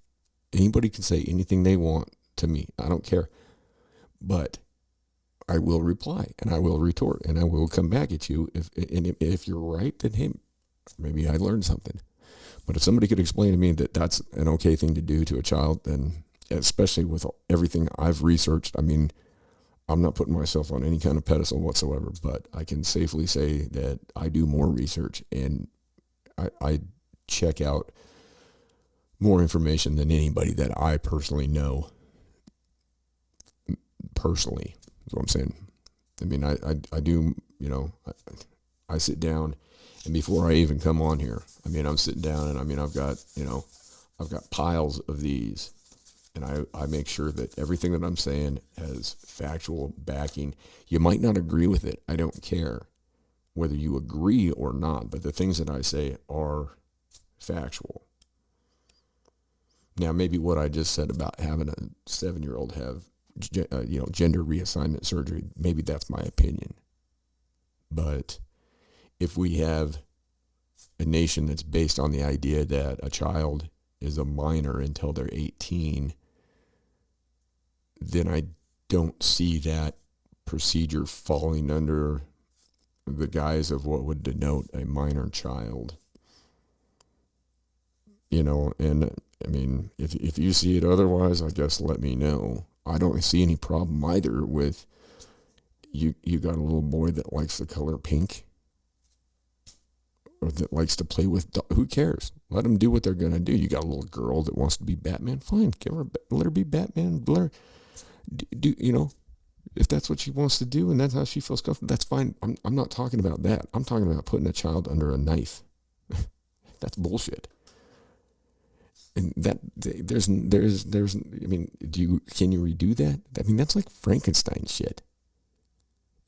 Anybody can say anything they want to me. I don't care. But I will reply, and I will retort, and I will come back at you. If you're right, then hey, maybe I learned something. But if somebody could explain to me that that's an okay thing to do to a child, then especially with everything I've researched, I mean, I'm not putting myself on any kind of pedestal whatsoever, but I can safely say that I do more research and I check out more information than anybody that I personally know. Personally, is what I'm saying. I mean, I do, you know, I sit down, and before I even come on here, I mean, I'm sitting down, and I mean, I've got piles of these. And I make sure that everything that I'm saying has factual backing. You might not agree with it. I don't care whether you agree or not, but the things that I say are factual. Now, maybe what I just said about having a 7-year-old have, gender reassignment surgery, maybe that's my opinion. But if we have a nation that's based on the idea that a child is a minor until they're 18, then I don't see that procedure falling under the guise of what would denote a minor child. You know, and I mean, if you see it otherwise, I guess let me know. I don't see any problem either with you got a little boy that likes the color pink or that likes to play with, who cares? Let them do what they're going to do. You got a little girl that wants to be Batman, fine, let her be Batman, let her do, you know, if that's what she wants to do and that's how she feels comfortable, that's fine. I'm not talking about that. I'm talking about putting a child under a knife. That's bullshit. And that there's I mean, can you redo that? I mean, that's like Frankenstein shit.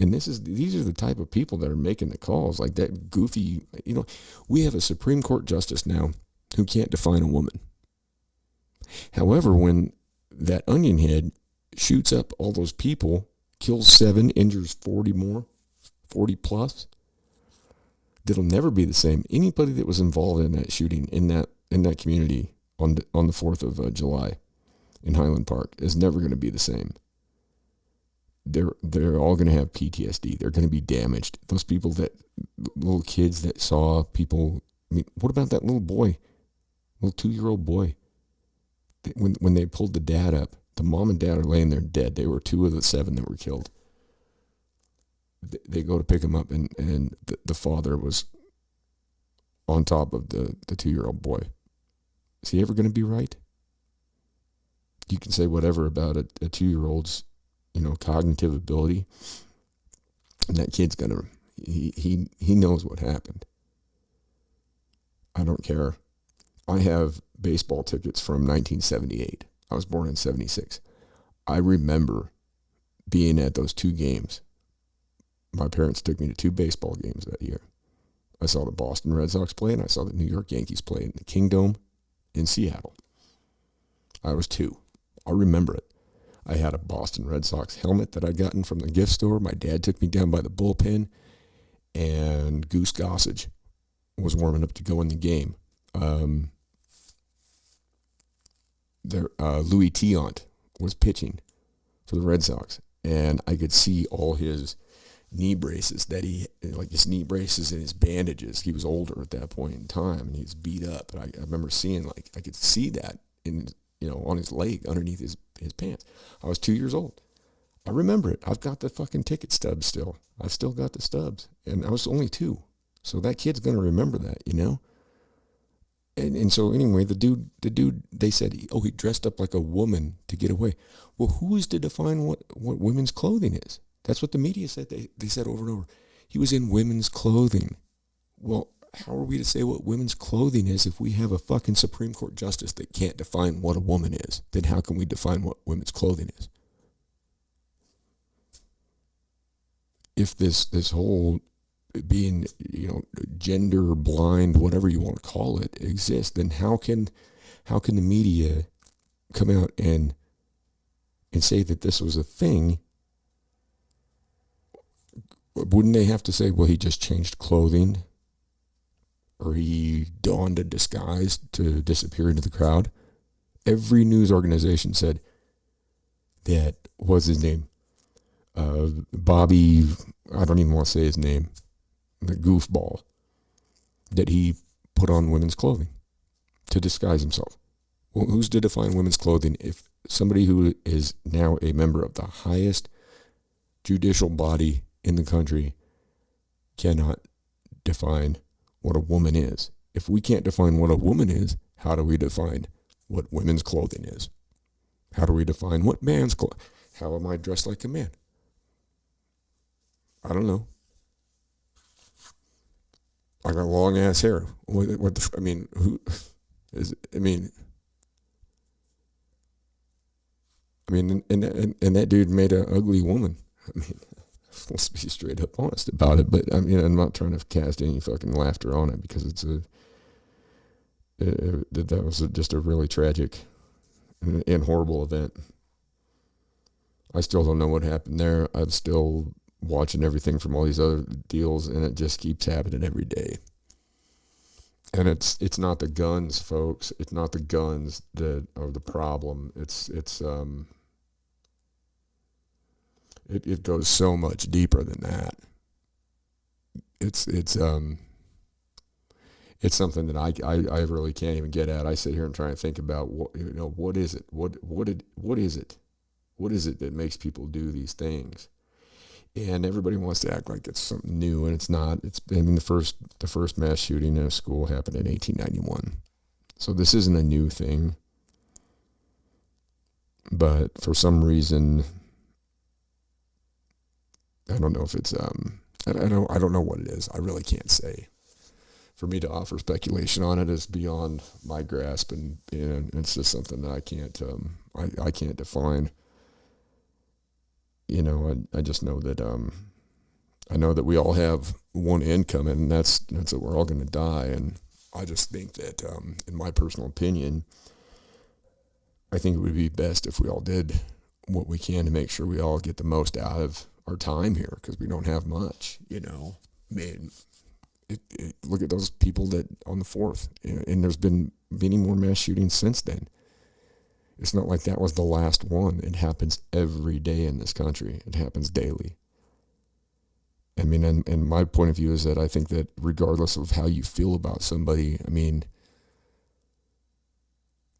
And these are the type of people that are making the calls, like that goofy, you know, we have a Supreme Court justice now who can't define a woman. However, when that onion head shoots up all those people, kills 7, injures 40 more, 40 plus, that'll never be the same. Anybody that was involved in that shooting in that community on the 4th of July in Highland Park is never going to be the same. They're all going to have PTSD. They're going to be damaged. Those people little kids that saw people. I mean, what about that little boy, little 2-year-old boy? When they pulled the dad up, the mom and dad are laying there dead. They were 2 of the 7 that were killed. They go to pick him up, and the father was on top of the 2-year-old boy. Is he ever going to be right? You can say whatever about a 2-year-old's, you know, cognitive ability. And that kid's gonna, he knows what happened. I don't care. I have baseball tickets from 1978. I was born in 76. I remember being at those 2 games. My parents took me to 2 baseball games that year. I saw the Boston Red Sox play, and I saw the New York Yankees play in the Kingdome in Seattle. I was 2. I remember it. I had a Boston Red Sox helmet that I'd gotten from the gift store. My dad took me down by the bullpen, and Goose Gossage was warming up to go in the game. Louis Tiant was pitching for the Red Sox, and I could see all his knee braces his knee braces and his bandages. He was older at that point in time, and he was beat up. And I remember seeing, I could see that on his leg underneath his pants. I was 2 years old. I remember it. I've got the fucking ticket stubs still. I've still got the stubs, and I was only 2, so that kid's gonna remember that, you know. And so anyway, the dude, they said, he dressed up like a woman to get away. Well, who is to define what women's clothing is? That's what the media said. They said over and over, he was in women's clothing. Well, how are we to say what women's clothing is if we have a fucking Supreme Court justice that can't define what a woman is? Then how can we define what women's clothing is? If this whole being, gender blind, whatever you want to call it, exists, then how can the media come out and say that this was a thing? Wouldn't they have to say, well, he just changed clothing, or he donned a disguise to disappear into the crowd? Every news organization said that, what's his name? Bobby, I don't even want to say his name, the goofball, that he put on women's clothing to disguise himself. Well, who's to define women's clothing if somebody who is now a member of the highest judicial body in the country cannot define what a woman is? If we can't define what a woman is, how do we define what women's clothing is? How do we define what man's clothing? How am I dressed like a man? I don't know. I got long ass hair. Who is? And that dude made an ugly woman. Let's be straight up honest about it. But I'm not trying to cast any fucking laughter on it, because that was just a really tragic and horrible event. I still don't know what happened there. I'm still watching everything from all these other deals, and it just keeps happening every day. And it's not the guns, folks. It's not the guns that are the problem. It goes so much deeper than that. It's something that I really can't even get at. I sit here and try and think about what is it? What is it? What is it that makes people do these things? And everybody wants to act like it's something new, and it's not. The first mass shooting in a school happened in 1891. So this isn't a new thing. But for some reason, I don't know if it's I don't know what it is. I really can't say. For me to offer speculation on it is beyond my grasp, and it's just something that I can't define. I just know that I know that we all have one income, and that's that we're all going to die. And I just think that, in my personal opinion, I think it would be best if we all did what we can to make sure we all get the most out of our time here, because we don't have much. Look at those people that on the 4th, and there's been many more mass shootings since then. It's not like that was the last one. It happens every day in this country. It happens daily. And my point of view is that I think that regardless of how you feel about somebody,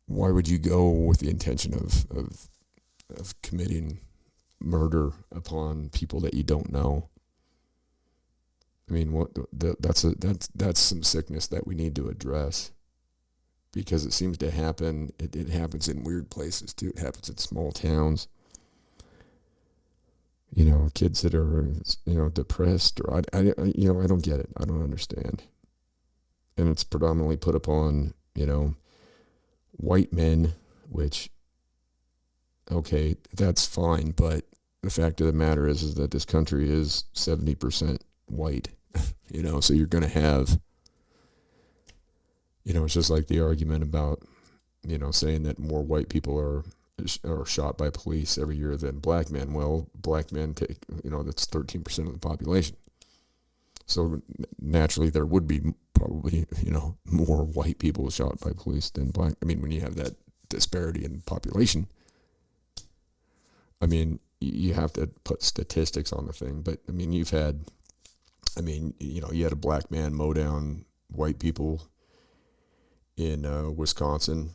why would you go with the intention of committing murder upon people that you don't know? That's some sickness that we need to address. Because it seems to happen, it happens in weird places too. It happens in small towns. Kids that are, depressed, or I don't get it. I don't understand. And it's predominantly put upon, white men, which, okay, that's fine. But the fact of the matter is that this country is 70% white, so you're going to have, it's just like the argument about, saying that more white people are shot by police every year than black men. Well, black men take, that's 13% of the population. So naturally there would be probably, more white people shot by police than black. When you have that disparity in population, you have to put statistics on the thing. But you've had, you had a black man mow down white people in Wisconsin.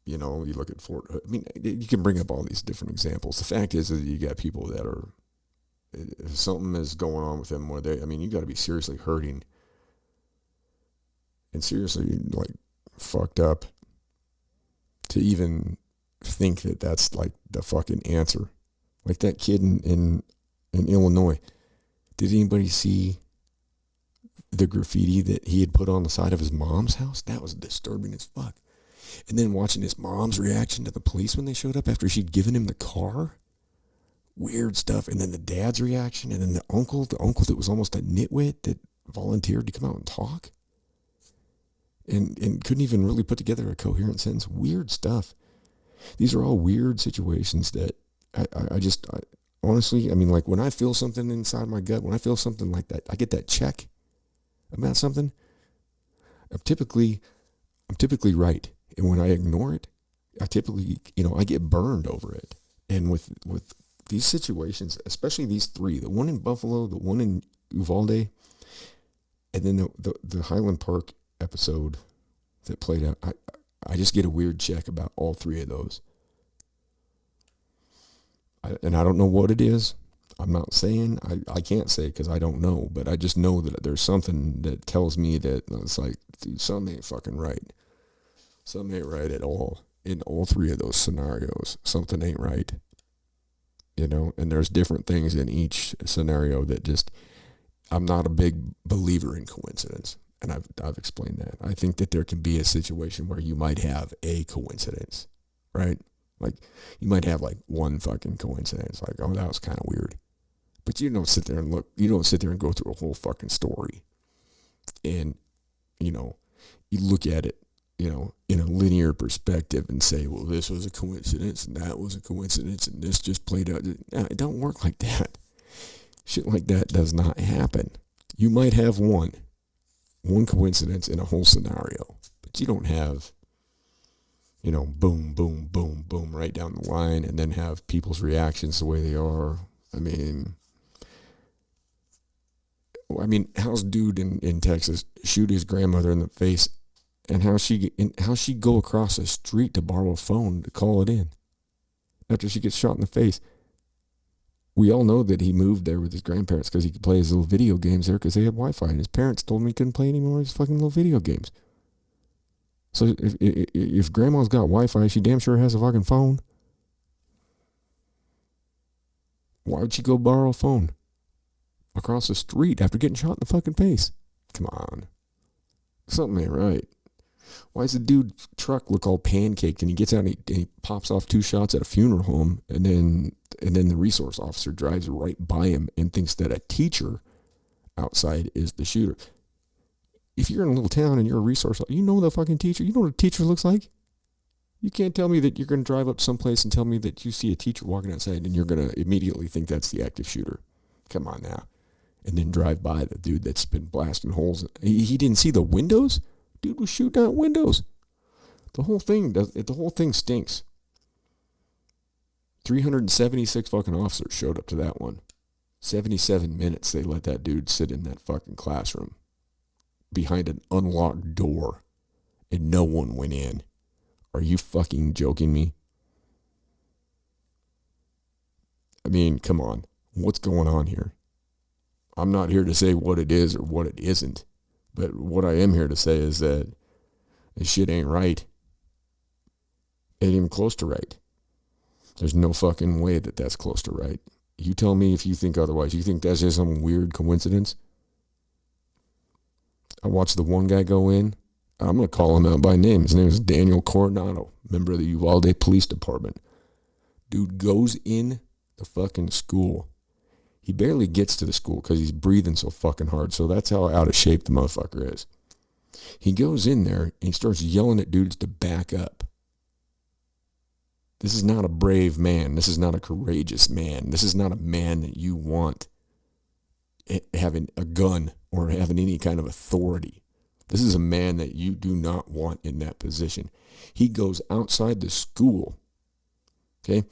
You look at Fort Hood. You can bring up all these different examples. The fact is that you got people that are, if something is going on with them where they, you got to be seriously hurting and seriously fucked up to even think that that's the fucking answer. That kid in Illinois. Did anybody see the graffiti that he had put on the side of his mom's house, that was disturbing as fuck. And then watching his mom's reaction to the police when they showed up after she'd given him the car. Weird stuff. And then the dad's reaction, and then the uncle that was almost a nitwit that volunteered to come out and talk. And couldn't even really put together a coherent sentence. Weird stuff. These are all weird situations that I honestly, I mean, like when I feel something inside my gut, when I feel something like that, I get that check about something. I'm typically right. And when I ignore it, I typically, I get burned over it. And with these situations, especially these three, the one in Buffalo, the one in Uvalde, and then the Highland Park episode that played out, I just get a weird check about all three of those. And I don't know what it is. I'm not saying, I can't say because I don't know, but I just know that there's something that tells me that it's like, dude, something ain't fucking right. Something ain't right at all in all three of those scenarios. Something ain't right. And there's different things in each scenario that just, I'm not a big believer in coincidence. And I've explained that. I think that there can be a situation where you might have a coincidence, right? Like, you might have like one fucking coincidence. Like, oh, that was kind of weird. But you don't sit there and go through a whole fucking story. And, you look at it, in a linear perspective and say, well, this was a coincidence and that was a coincidence and this just played out. No, it don't work like that. Shit like that does not happen. You might have one coincidence in a whole scenario, but you don't have, boom, boom, boom, boom, right down the line, and then have people's reactions the way they are. I mean, how's dude in Texas shoot his grandmother in the face, and how she go across the street to borrow a phone to call it in after she gets shot in the face? We all know that he moved there with his grandparents because he could play his little video games there because they had Wi-Fi, and his parents told him he couldn't play any more of his fucking little video games. So if grandma's got Wi-Fi, she damn sure has a fucking phone. Why would she go borrow a phone across the street after getting shot in the fucking face? Come on. Something ain't right. Why does the dude's truck look all pancaked and he gets out and he pops off 2 shots at a funeral home, and then the resource officer drives right by him and thinks that a teacher outside is the shooter? If you're in a little town and you're a resource, you know the fucking teacher. You know what a teacher looks like. You can't tell me that you're going to drive up to someplace and tell me that you see a teacher walking outside and you're going to immediately think that's the active shooter. Come on now. And then drive by the dude that's been blasting holes. He didn't see the windows? Dude was shooting out windows. The whole thing stinks. 376 fucking officers showed up to that one. 77 minutes they let that dude sit in that fucking classroom behind an unlocked door and no one went in. Are you fucking joking me? I mean, come on. What's going on here? I'm not here to say what it is or what it isn't. But what I am here to say is that this shit ain't right. Ain't even close to right. There's no fucking way that that's close to right. You tell me if you think otherwise. You think that's just some weird coincidence? I watched the one guy go in. I'm going to call him out by name. His name is Daniel Coronado, member of the Uvalde Police Department. Dude goes in the fucking school. He barely gets to the school because he's breathing so fucking hard. So that's how out of shape the motherfucker is. He goes in there and he starts yelling at dudes to back up. This is not a brave man. This is not a courageous man. This is not a man that you want having a gun or having any kind of authority. This is a man that you do not want in that position. He goes outside the school. Okay?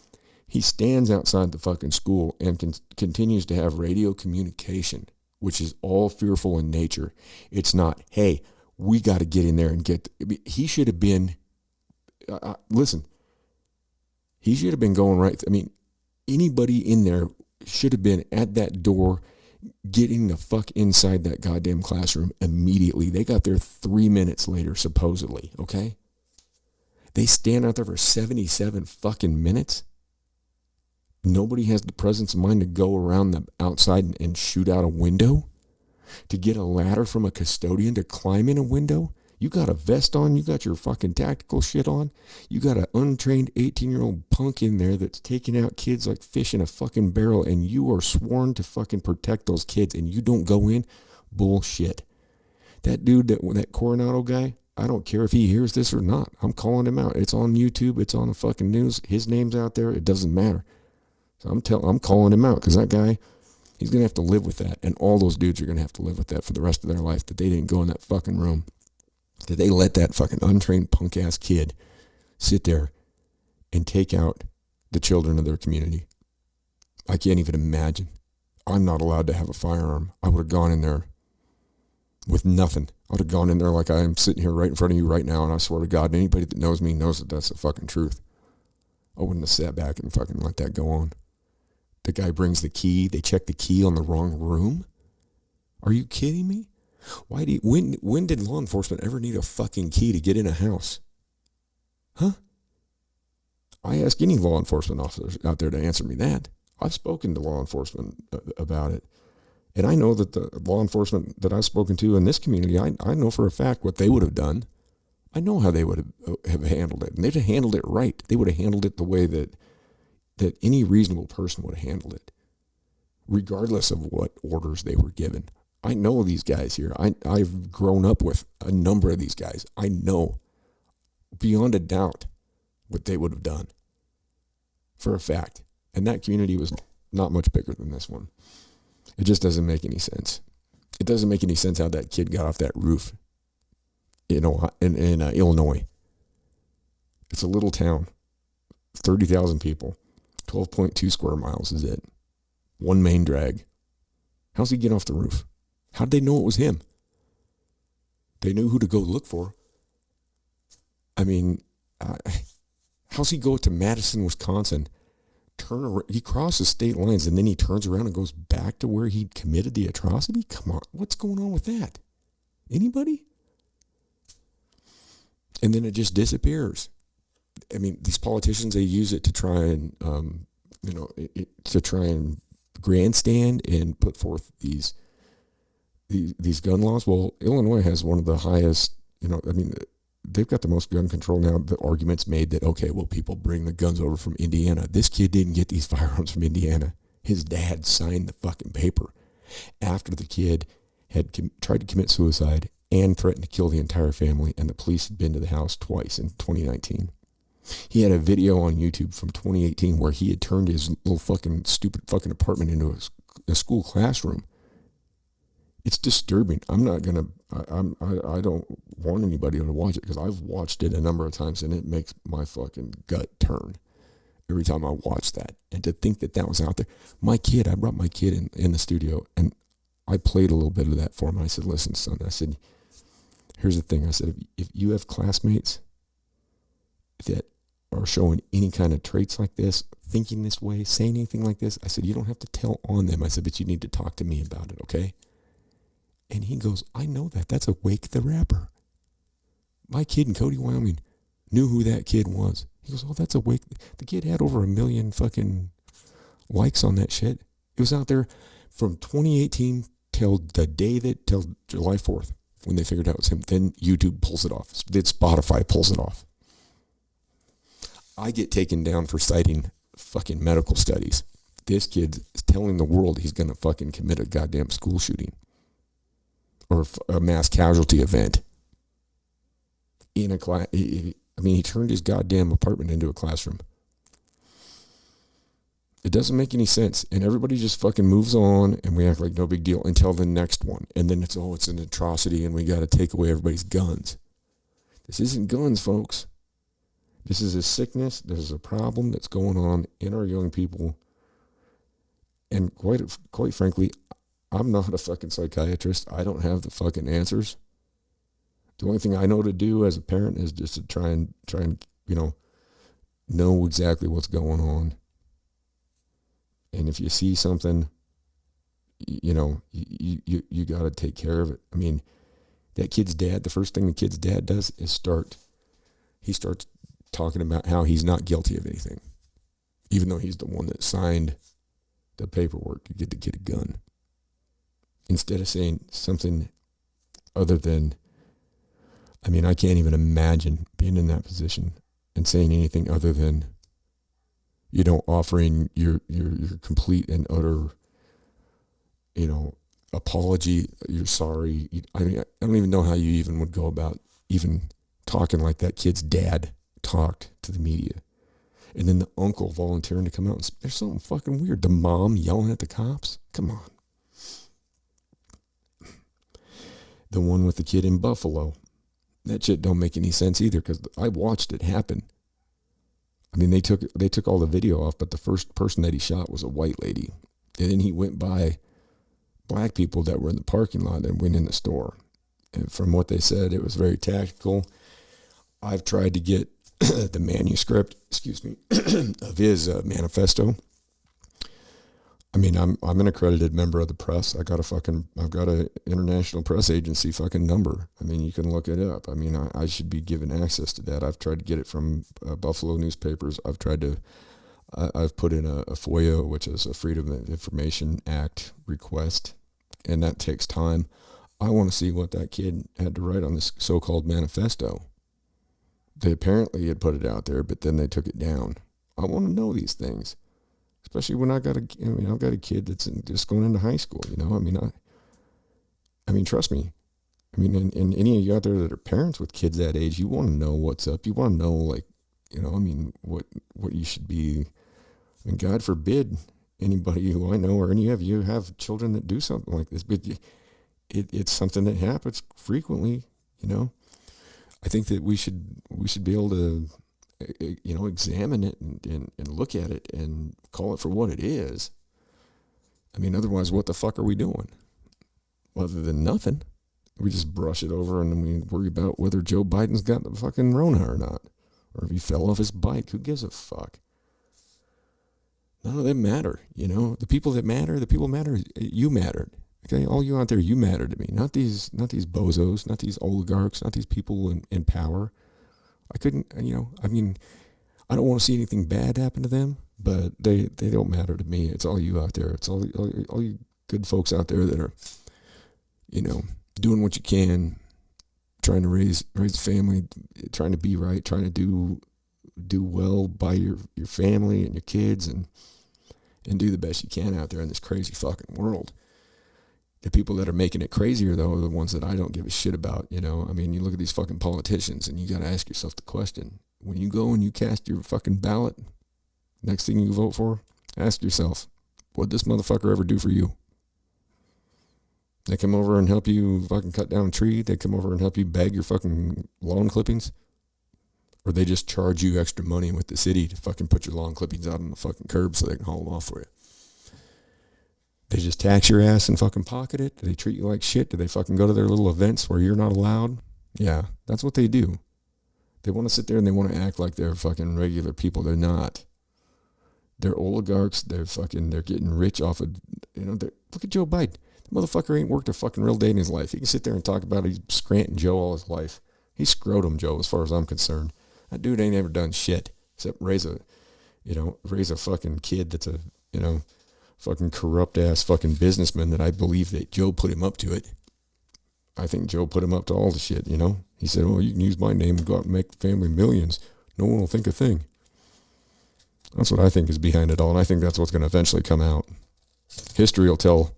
He stands outside the fucking school and continues to have radio communication, which is all fearful in nature. It's not, hey, we got to get in there and get... he should have been... listen. He should have been going right... anybody in there should have been at that door getting the fuck inside that goddamn classroom immediately. They got there 3 minutes later, supposedly, okay? They stand out there for 77 fucking minutes. Nobody has the presence of mind to go around the outside and shoot out a window. To get a ladder from a custodian to climb in a window? You got a vest on, you got your fucking tactical shit on, you got an untrained 18-year-old punk in there that's taking out kids like fish in a fucking barrel, and you are sworn to fucking protect those kids, and you don't go in? Bullshit. That dude, that Coronado guy, I don't care if he hears this or not. I'm calling him out. It's on YouTube. It's on the fucking news. His name's out there. It doesn't matter. So I'm calling him out, because that guy, he's going to have to live with that. And all those dudes are going to have to live with that for the rest of their life, that they didn't go in that fucking room. That they let that fucking untrained punk-ass kid sit there and take out the children of their community. I can't even imagine. I'm not allowed to have a firearm. I would have gone in there with nothing. I would have gone in there like I am sitting here right in front of you right now, and I swear to God, anybody that knows me knows that that's the fucking truth. I wouldn't have sat back and fucking let that go on. The guy brings the key. They check the key on the wrong room? Are you kidding me? When did law enforcement ever need a fucking key to get in a house? Huh? I ask any law enforcement officers out there to answer me that. I've spoken to law enforcement about it. And I know that the law enforcement that I've spoken to in this community, I know for a fact what they would have done. I know how they would have handled it. And they'd have handled it right. They would have handled it the way that any reasonable person would have handled it, regardless of what orders they were given. I know these guys here. I've grown up with a number of these guys. I know beyond a doubt what they would have done for a fact. And that community was not much bigger than this one. It just doesn't make any sense. It doesn't make any sense how that kid got off that roof in Illinois. It's a little town, 30,000 people, 12.2 square miles is it. One main drag. How's he get off the roof? How'd they know it was him? They knew who to go look for. I mean, how's he go to Madison, Wisconsin, turn around, he crosses state lines, and then he turns around and goes back to where he committed the atrocity? Come on, what's going on with that? Anybody? And then it just disappears. I mean, these politicians, they use it to try and, to try and grandstand and put forth these gun laws. Well, Illinois has one of the highest, they've got the most gun control now. The argument's made that, okay, well, people bring the guns over from Indiana. This kid didn't get these firearms from Indiana. His dad signed the fucking paper after the kid had tried to commit suicide and threatened to kill the entire family, and the police had been to the house twice in 2019. He had a video on YouTube from 2018 where he had turned his little fucking stupid fucking apartment into a school classroom. It's disturbing. I don't want anybody to watch it, because I've watched it a number of times, and it makes my fucking gut turn every time I watch that. And to think that was out there. I brought my kid in the studio, and I played a little bit of that for him. I said, listen, son, I said, here's the thing. I said, if you have classmates that are showing any kind of traits like this, thinking this way, saying anything like this, I said, you don't have to tell on them. I said, but you need to talk to me about it, okay? And he goes, I know that. That's a Wake the Rapper. My kid in Cody, Wyoming, knew who that kid was. He goes, oh, that's a Wake. The kid had over 1 million fucking likes on that shit. It was out there from 2018 till July 4th, when they figured out it was him. Then YouTube pulls it off. Then Spotify pulls it off. I get taken down for citing fucking medical studies. This kid is telling the world he's going to fucking commit a goddamn school shooting or a mass casualty event in a class. He turned his goddamn apartment into a classroom. It doesn't make any sense. And everybody just fucking moves on, and we act like no big deal until the next one. And then it's an atrocity, and we got to take away everybody's guns. This isn't guns, folks. This is a sickness. This is a problem that's going on in our young people. And quite frankly, I'm not a fucking psychiatrist. I don't have the fucking answers. The only thing I know to do as a parent is just to try and know exactly what's going on. And if you see something, you got to take care of it. I mean, that kid's dad, the first thing the kid's dad does is he starts talking about how he's not guilty of anything, even though he's the one that signed the paperwork to get the kid a gun. instead of saying something other than, I mean, I can't even imagine being in that position and saying anything other than, you know, offering your complete and utter, you know, apology. You're sorry. I mean, I don't even know how you even would go about even talking like that kid's dad talked to the media. And then the uncle volunteering to come out. And there's something fucking weird. The mom yelling at the cops. Come on. The one with the kid in Buffalo. That shit don't make any sense either, because I watched it happen. I mean, they took all the video off, but the first person that he shot was a white lady. And then he went by black people that were in the parking lot and went in the store. And from what they said, it was very tactical. I've tried to get the manuscript, of his manifesto. I mean, I'm an accredited member of the press. I've got a international press agency fucking number. I mean, you can look it up. I mean, I should be given access to that. I've tried to get it from Buffalo newspapers. I've put in a FOIA, which is a Freedom of Information Act request, and that takes time. I want to see what that kid had to write on this so-called manifesto. They apparently had put it out there, but then they took it down. I want to know these things, especially when I've got a kid that's just going into high school. You know, I mean, trust me. I mean, and any of you out there that are parents with kids that age, you want to know what's up. You want to know, like, you know, I mean, what you should be. I mean, God forbid anybody who I know or any of you have children that do something like this, but it's something that happens frequently. You know. I think that we should be able to, you know, examine it and look at it and call it for what it is. I mean, otherwise, what the fuck are we doing? Other than nothing. We just brush it over and then we worry about whether Joe Biden's got the fucking Rona or not. Or if he fell off his bike. Who gives a fuck? None of them matter, you know. The people matter. You mattered. Okay, all you out there, you matter to me. Not these bozos, not these oligarchs, not these people in power. I couldn't, you know, I mean, I don't want to see anything bad happen to them, but they don't matter to me. It's all you out there. It's all you good folks out there that are, you know, doing what you can, trying to raise a family, trying to be right, trying to do well by your family and your kids and do the best you can out there in this crazy fucking world. The people that are making it crazier, though, are the ones that I don't give a shit about, you know. I mean, you look at these fucking politicians, and you got to ask yourself the question. When you go and you cast your fucking ballot, next thing you vote for, ask yourself, what'd this motherfucker ever do for you? They come over and help you fucking cut down a tree? They come over and help you bag your fucking lawn clippings? Or they just charge you extra money with the city to fucking put your lawn clippings out on the fucking curb so they can haul them off for you? They just tax your ass and fucking pocket it? Do they treat you like shit? Do they fucking go to their little events where you're not allowed? Yeah, that's what they do. They want to sit there and they want to act like they're fucking regular people. They're not. They're oligarchs. They're getting rich off of, you know, look at Joe Biden. The motherfucker ain't worked a fucking real day in his life. He can sit there and talk about he's Scranton Joe all his life. He's Scrotum Joe as far as I'm concerned. That dude ain't ever done shit except raise a fucking kid that's a, you know, fucking corrupt ass fucking businessman that I believe that Joe put him up to it. I think Joe put him up to all the shit, you know. He said, well, you can use my name and go out and make the family millions. No one will think a thing. That's what I think is behind it all, and I think that's what's going to eventually come out. History will tell.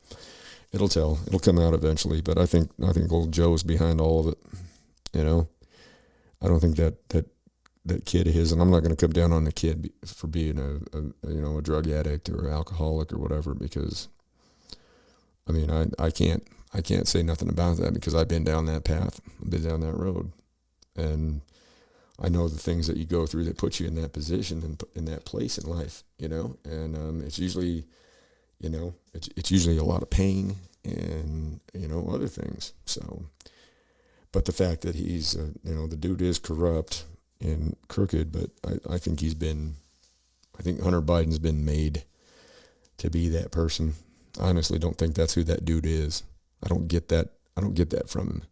It'll tell. It'll come out eventually, but I think old Joe's behind all of it, you know. I don't think that kid of his, and I'm not going to come down on the kid for being a drug addict or alcoholic or whatever, because I mean, I can't say nothing about that because I've been down that path. I've been down that road, and I know the things that you go through that put you in that position and in that place in life, you know. And it's usually, you know, it's usually a lot of pain and, you know, other things. So, but the fact that he's, you know, the dude is corrupt and crooked, but I think Hunter Biden's been made to be that person. I honestly don't think that's who that dude is. I don't get that from him.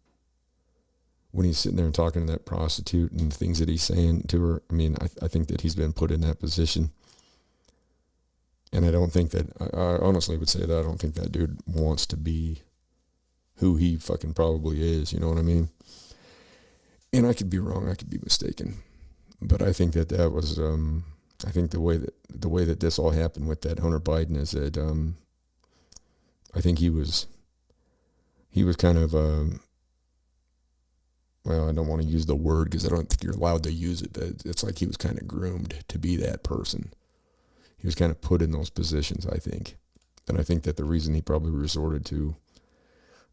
When he's sitting there and talking to that prostitute and the things that he's saying to her, I mean, I think that he's been put in that position. And I don't think that, I honestly would say that I don't think that dude wants to be who he fucking probably is, you know what I mean? And I could be wrong, I could be mistaken. But I think that was, I think the way that this all happened with that Hunter Biden is that, I think he was kind of, well, I don't want to use the word because I don't think you're allowed to use it, but it's like he was kind of groomed to be that person. He was kind of put in those positions, I think. And I think that the reason he probably resorted to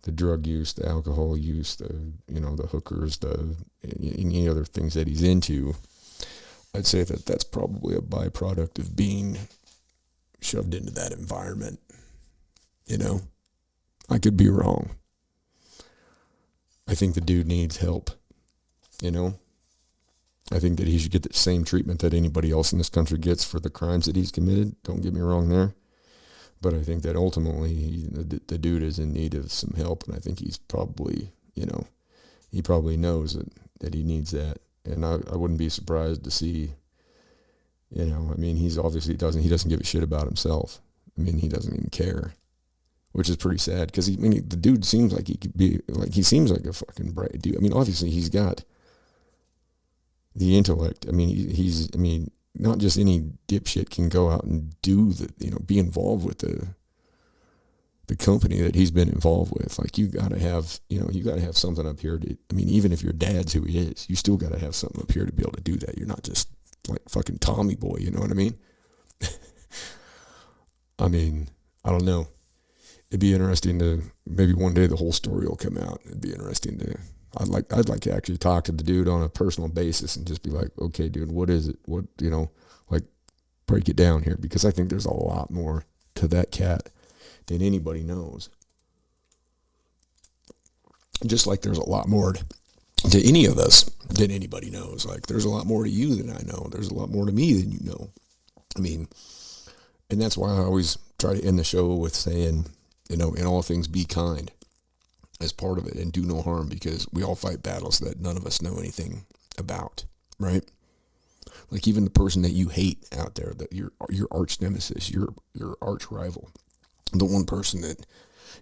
the drug use, the alcohol use, the hookers, any other things that he's into, I'd say that that's probably a byproduct of being shoved into that environment. You know, I could be wrong. I think the dude needs help. You know, I think that he should get the same treatment that anybody else in this country gets for the crimes that he's committed. Don't get me wrong there. But I think that ultimately the dude is in need of some help, and I think he's probably, he probably knows that he needs that. And I wouldn't be surprised to see, he's obviously he doesn't give a shit about himself. He doesn't even care, which is pretty sad because the dude seems like he could be, he seems like a fucking bright dude. Obviously he's got the intellect. He's not just any dipshit can go out and do be involved with the company that he's been involved with. Like, you gotta have something up here to, even if your dad's who he is, you still gotta have something up here to be able to do that. You're not just like fucking Tommy Boy, you know what I mean? I don't know. It'd be interesting to, maybe one day the whole story will come out. It'd be interesting to, I'd like to actually talk to the dude on a personal basis and just be like, okay, dude, what is it? What, break it down here, because I think there's a lot more to that cat than anybody knows. Just like there's a lot more to any of us than anybody knows. Like, there's a lot more to you than I know. There's a lot more to me than you know. And that's why I always try to end the show with saying, in all things be kind as part of it, and do no harm, because we all fight battles that none of us know anything about, right? Like, even the person that you hate out there, that your arch nemesis, your arch rival, the one person that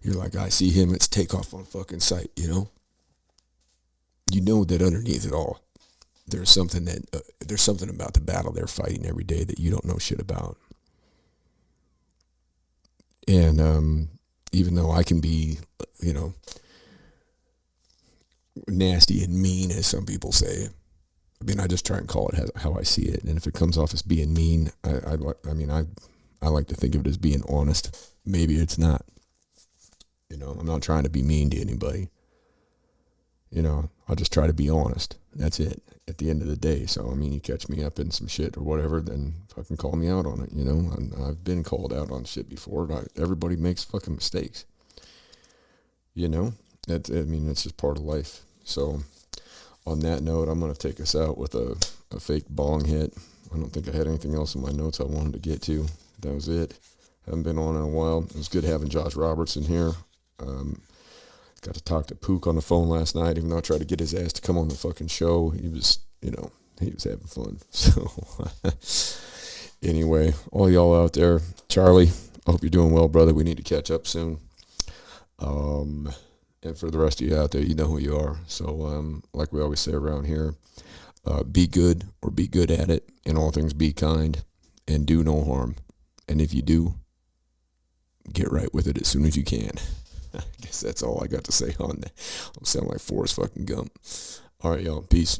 you're like, I see him, it's takeoff on fucking sight, you know that underneath it all, there's something about the battle they're fighting every day that you don't know shit about. And even though I can be, nasty and mean, as some people say, I just try and call it how I see it. And if it comes off as being mean, I like to think of it as being honest. Maybe it's not. I'm not trying to be mean to anybody. I'll just try to be honest. That's it. At the end of the day. So, you catch me up in some shit or whatever, then fucking call me out on it, I've been called out on shit before. Everybody makes fucking mistakes. It's just part of life. So, on that note, I'm going to take us out with a fake bong hit. I don't think I had anything else in my notes I wanted to get to. That was it. Haven't been on in a while. It was good having Josh Robertson here. Got to talk to Pook on the phone last night, even though I tried to get his ass to come on the fucking show. He was, he was having fun. So, anyway, all y'all out there, Charlie, I hope you're doing well, brother. We need to catch up soon. And for the rest of you out there, you know who you are. So, like we always say around here, be good or be good at it. In all things, be kind and do no harm. And if you do, get right with it as soon as you can. I guess that's all I got to say on that. I'll sound like Forrest fucking Gump. All right, y'all. Peace.